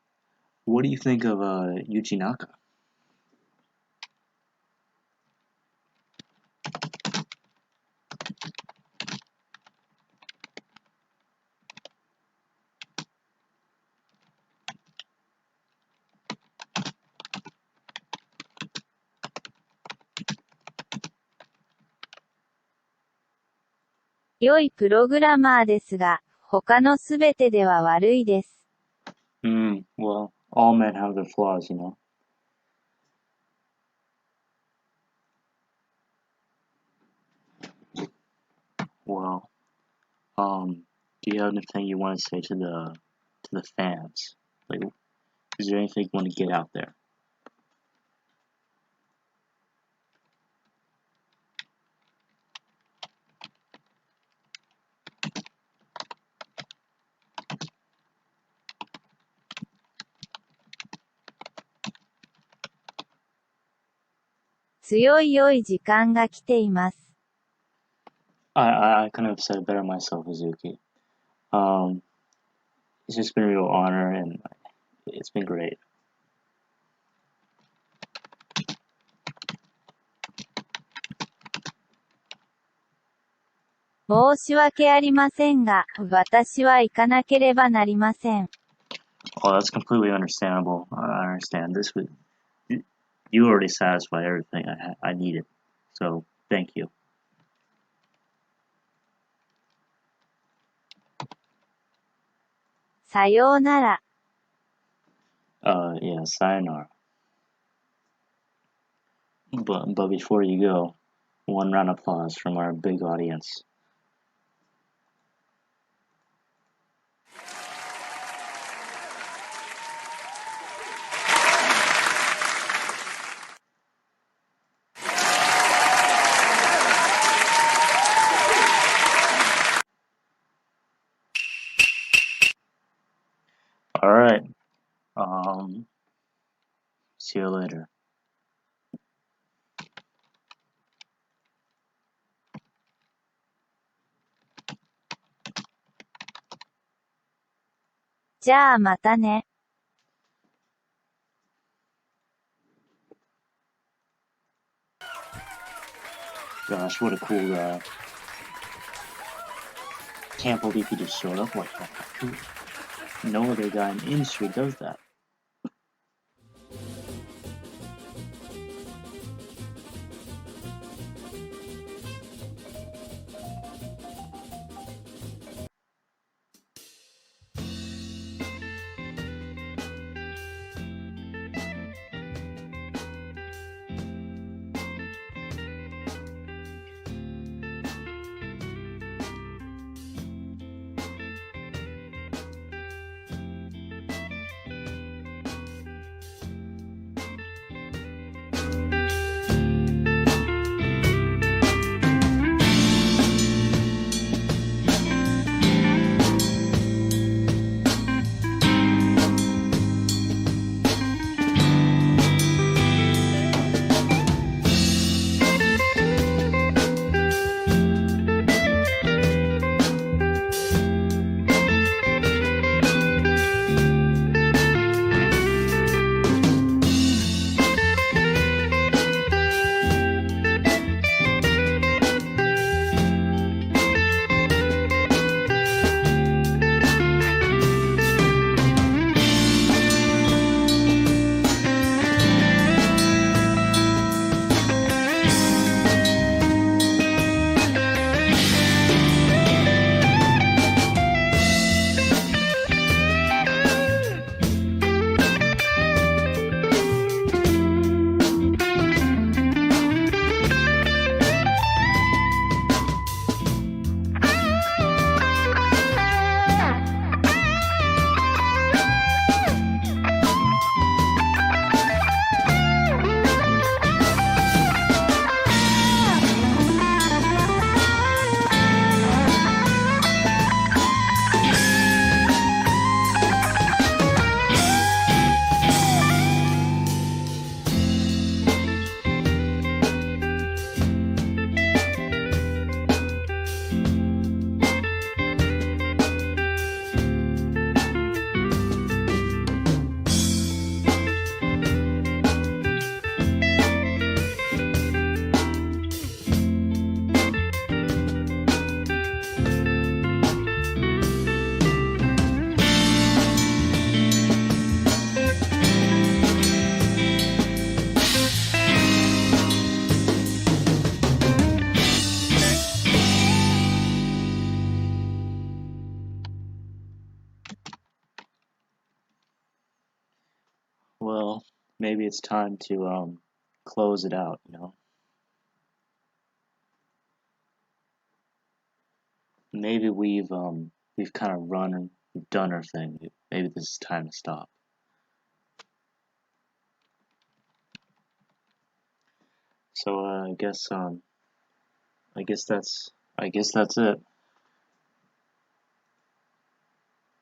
What do you think of Yuji Naka?「良いプログラマーですが、他のすべてでは悪いです。 Well, all men have their flaws, you know. Well, do you have anything you want to say to the fans? Like, is there anything you want to get out there?「強い良い時間が来ています。 I couldn't have said it better myself, Iizuka. It's just been a real honor, and it's been great. 申し訳ありませんが、私は行かなければなりません。 Oh, that's completely understandable. I understand. You already satisfied everything I needed, so thank you. さようなら。 Yeah, sayonara. But before you go, one round of applause from our big audience. See you later.じゃあまたね。Gosh, what a cool guy. Can't believe he just showed up like that. No other guy in the industry does that. Well, maybe it's time to close it out, you know? Maybe we've kind of run and we've done our thing. Maybe this is time to stop. So I guess that's it.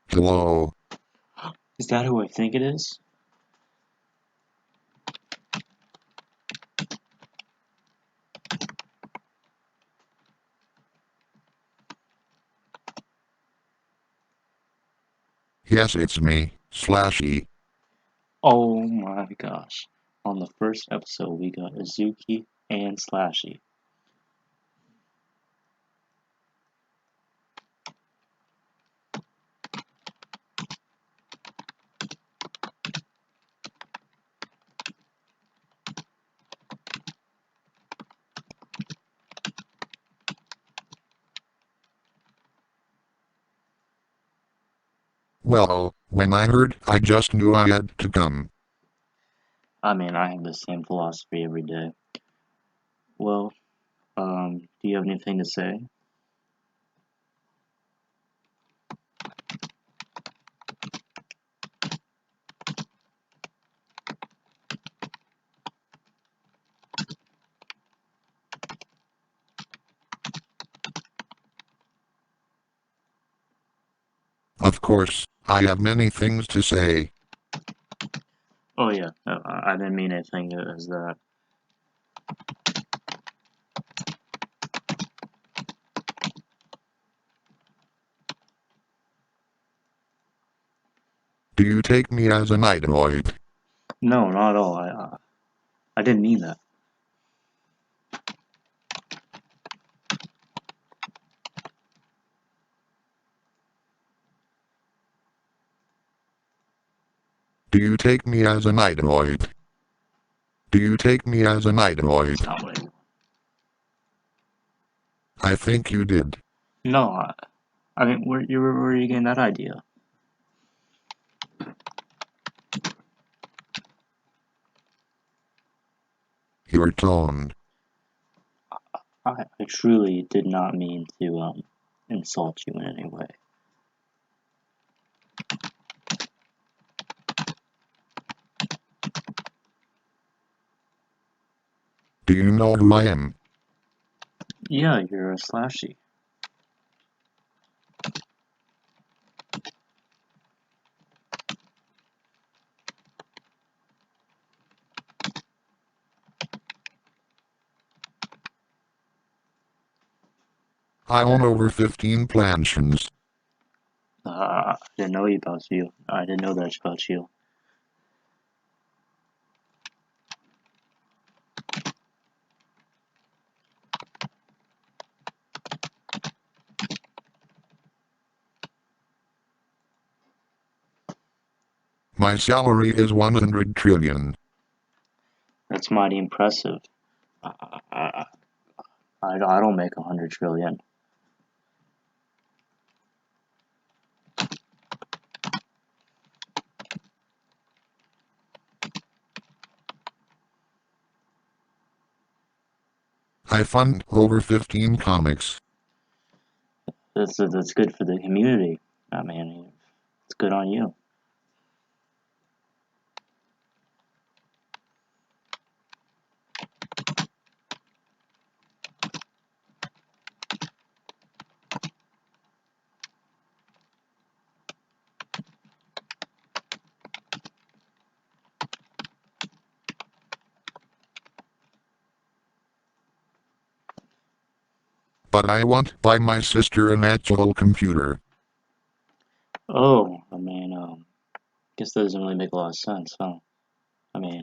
Hello. Is that who I think it is? Yes, it's me, Slashy. Oh my gosh. On the first episode we got Iizuka and Slashy. Well, when I heard, I just knew I had to come. I mean, I have the same philosophy every day. Well, do you have anything to say? Of course, I have many things to say. Oh yeah, I didn't mean anything as that. Do you take me as an idoloid? No, not at all. I didn't mean that. Do you take me as an idoloid? Do you take me as an idoloid? That's not what I mean. I think you did. No, I mean, where are you getting that idea? Your tone. I truly did not mean to insult you in any way. Do you know who I am? Yeah, you're a Slashy. I own over 15 plantations. I didn't know about you. I didn't know that about you. My salary is 100 trillion. That's mighty impressive. I don't make 100 trillion. I fund over 15 comics. That's good for the community. I mean, it's good on you. But I want to buy my sister an actual computer. Oh, I mean, guess that doesn't really make a lot of sense, huh? I mean,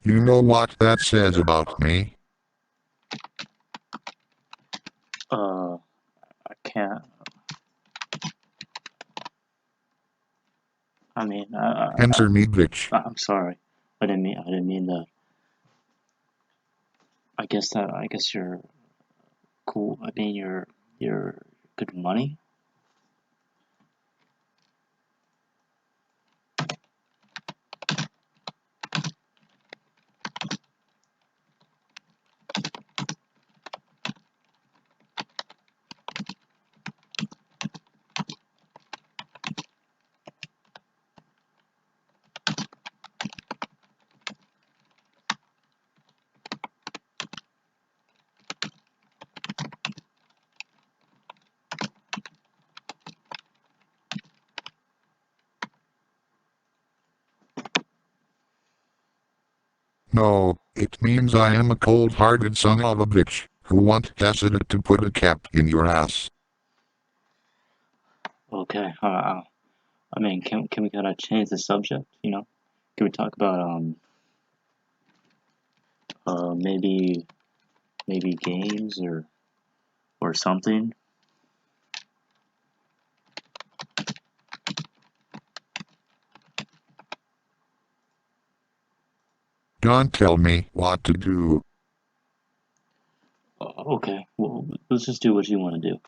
You know what that says about me? I can't. I mean, Answer me, bitch. I'm sorry. I didn't mean that. I guess you're cool. I mean, you're good money. No, it means I am a cold-hearted son of a bitch who want acid to put a cap in your ass. Okay. I mean, can we kind of change the subject? You know, can we talk about maybe games or something? Don't tell me what to do. Okay. Well, let's just do what you want to do.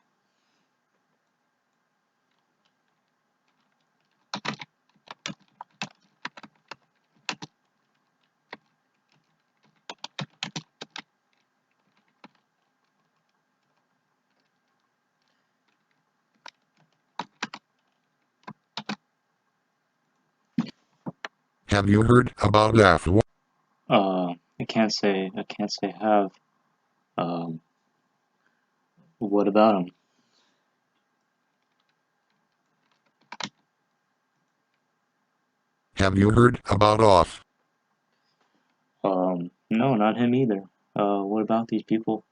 Have you heard about that? I can't say have. What about him? Have you heard about Off? No, not him either. What about these people?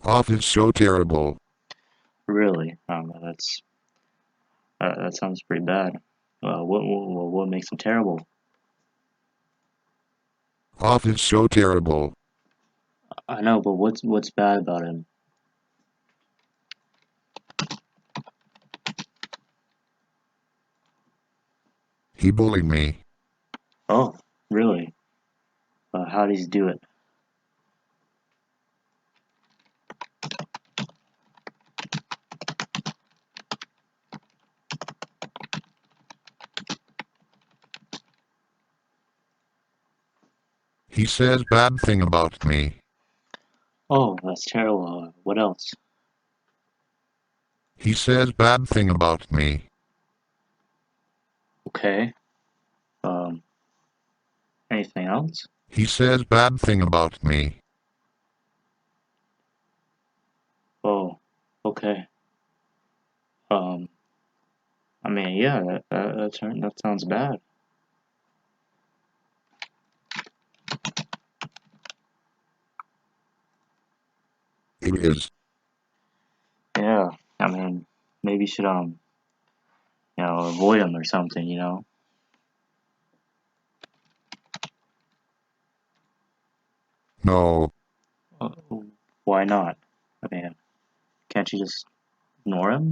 Off is so terrible. Really? That sounds pretty bad. What makes him terrible? Off is so terrible. I know, but what's bad about him? He bullied me. Oh, really? How does he do it? He says bad thing about me. Oh, that's terrible. What else? He says bad thing about me. Okay. Anything else? He says bad thing about me. Oh, okay. I mean, yeah, that sounds bad. It is. Yeah, I mean, maybe you should avoid him or something, No. Uh, why not? I mean, can't you just ignore him,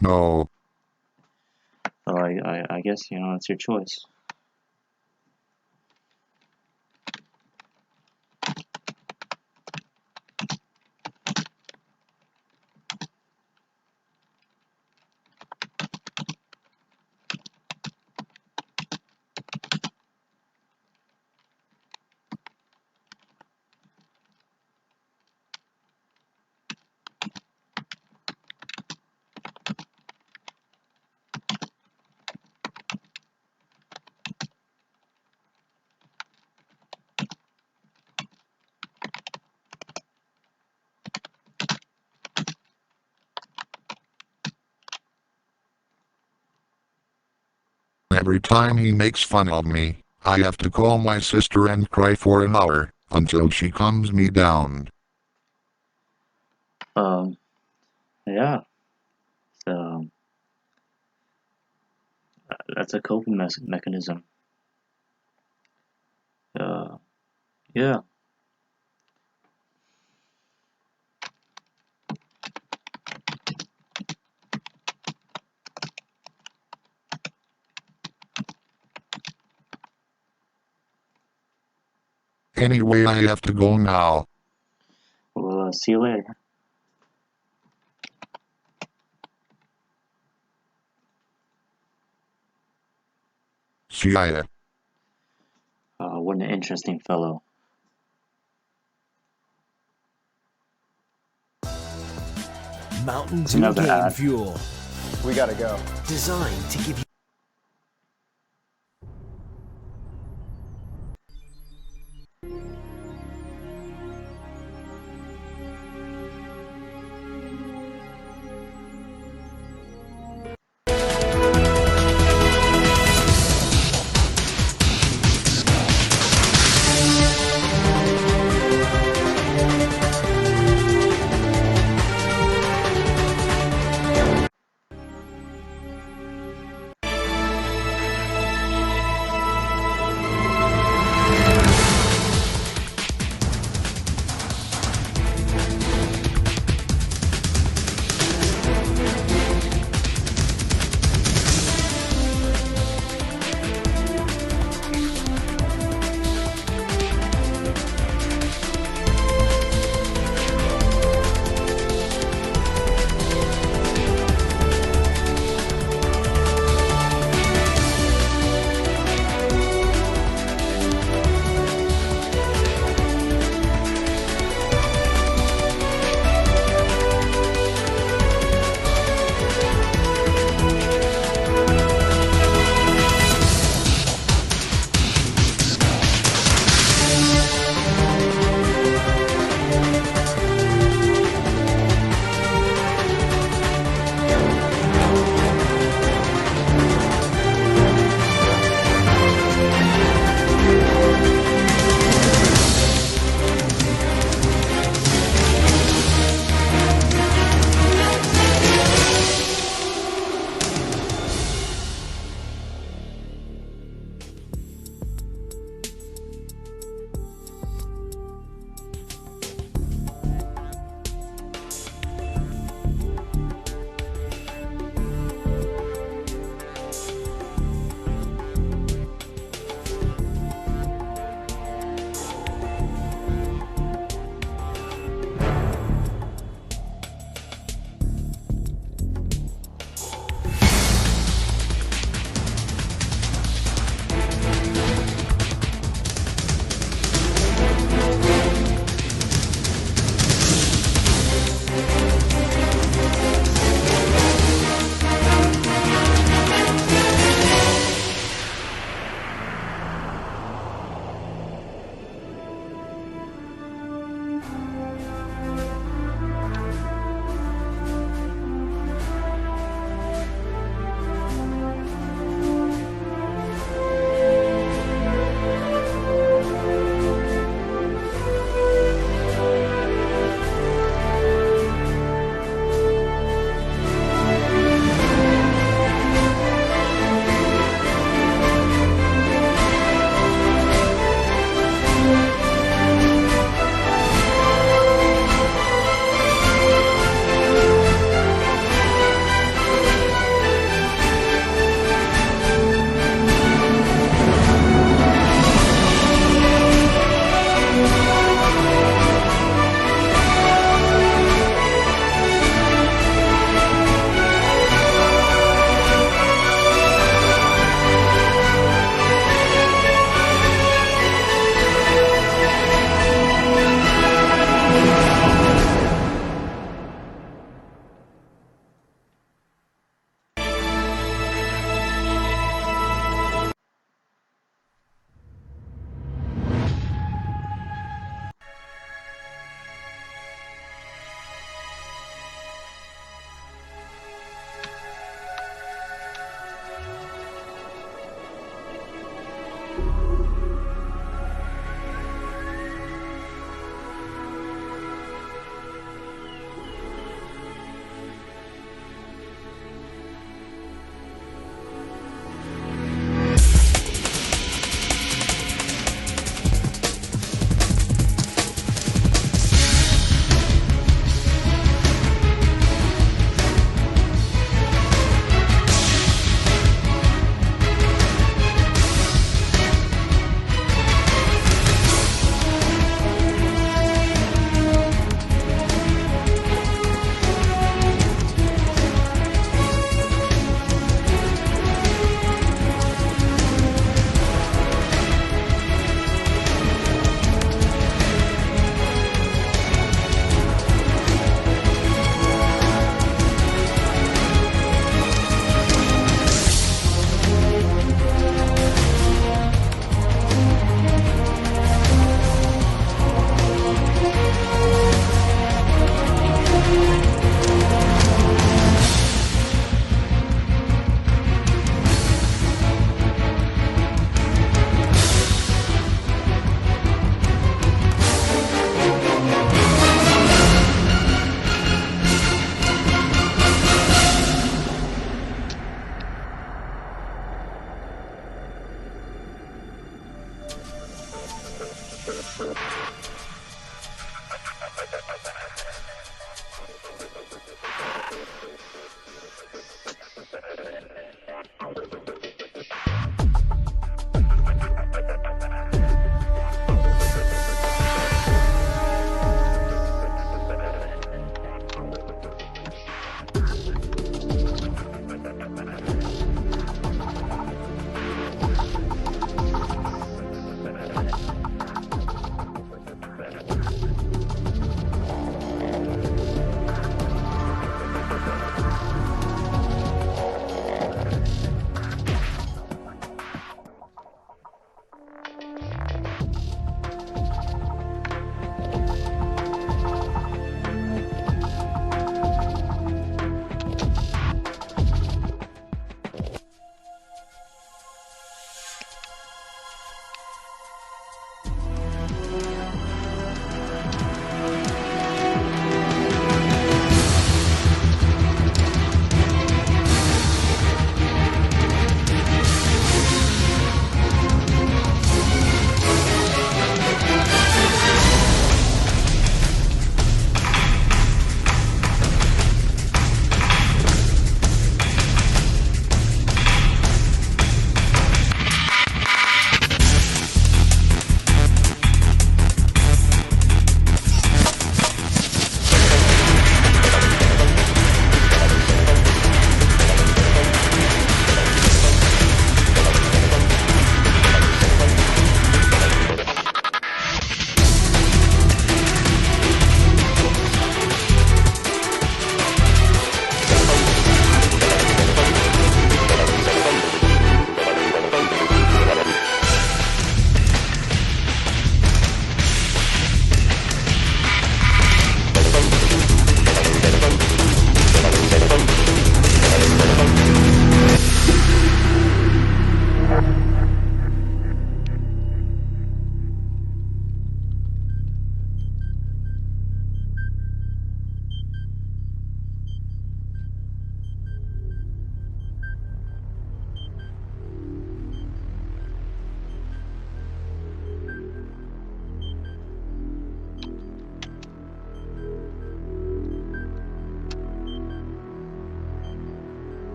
No. Well, I guess, it's your choice. Every time he makes fun of me, I have to call my sister and cry for an hour, until she calms me down. Yeah. So, that's a coping mechanism. Yeah. Anyway, I have to go now. Well, see you later. See ya. What an interesting fellow. Mountain It's Dew another Game ad. Fuel. We gotta go. Designed to give you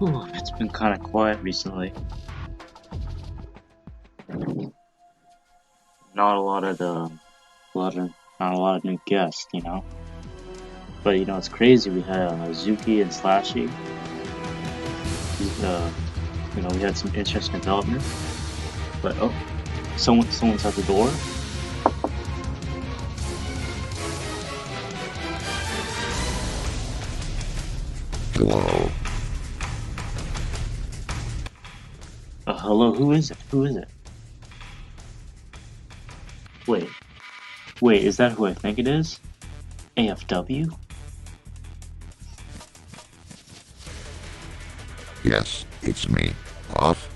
Ooh, it's been kind of quiet recently. Not a lot of new guests, you know. But you know, it's crazy. We had Iizuka and Slashy. You know, we had some interesting development. But oh, someone's at the door. Hello. Hello, who is it? Who is it? Wait, is that who I think it is? AFW? Yes, it's me. Off?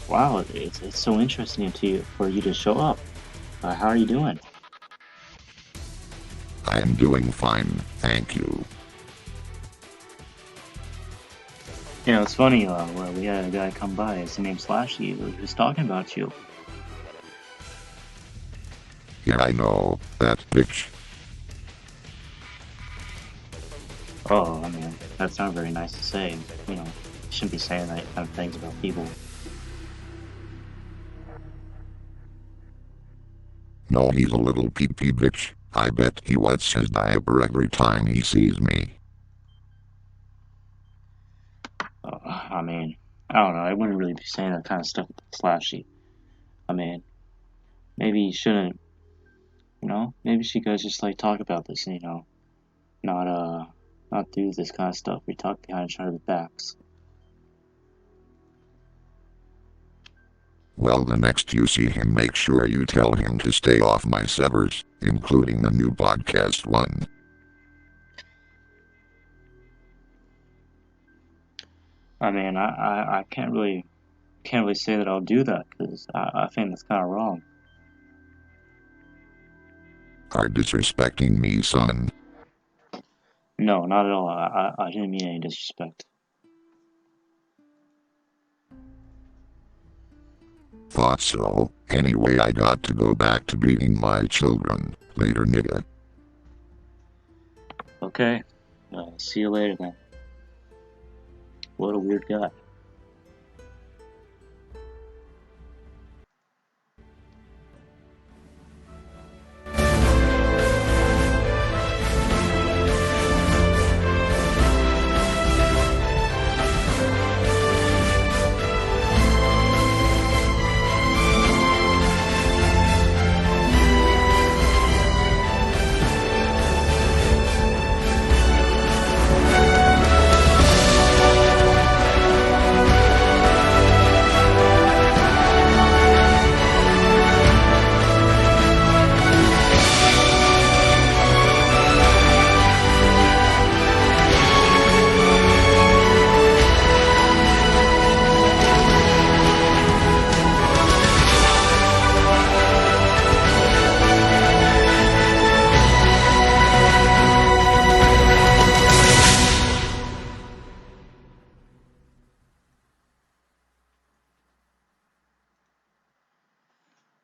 Wow, it's so interesting for you to show up. How are you doing? I am doing fine, thank you. You know, it's funny, we had a guy come by, his name's Slashy, he was talking about you. Yeah, I know, that bitch. Oh, I mean, that's not very nice to say. You know, you shouldn't be saying that kind of things about people. No, he's a little pee-pee bitch. I bet he wets his diaper every time he sees me. I mean, I don't know, I wouldn't really be saying that kind of stuff with Slashy. I mean, maybe you shouldn't, you know, maybe you guys just like talk about this and, you know, not do this kind of stuff. We talk behind each other's backs. Well, the next you see him, make sure you tell him to stay off my servers, including the new podcast one. I mean, I can't really say that I'll do that because I think that's kind of wrong. Are disrespecting me, son. No, not at all. I didn't mean any disrespect. Thought so. Anyway, I got to go back to beating my children. Later, nigga. Okay, see you later then. What a weird guy.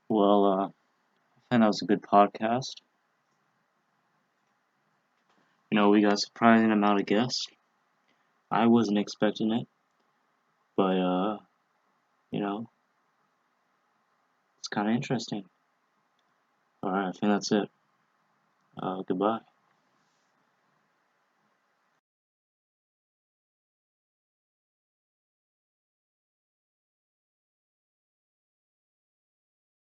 Well, I think that was a good podcast. You know, we got a surprising amount of guests. I wasn't expecting it, but you know, it's kind of interesting. All right, I think that's it. Goodbye.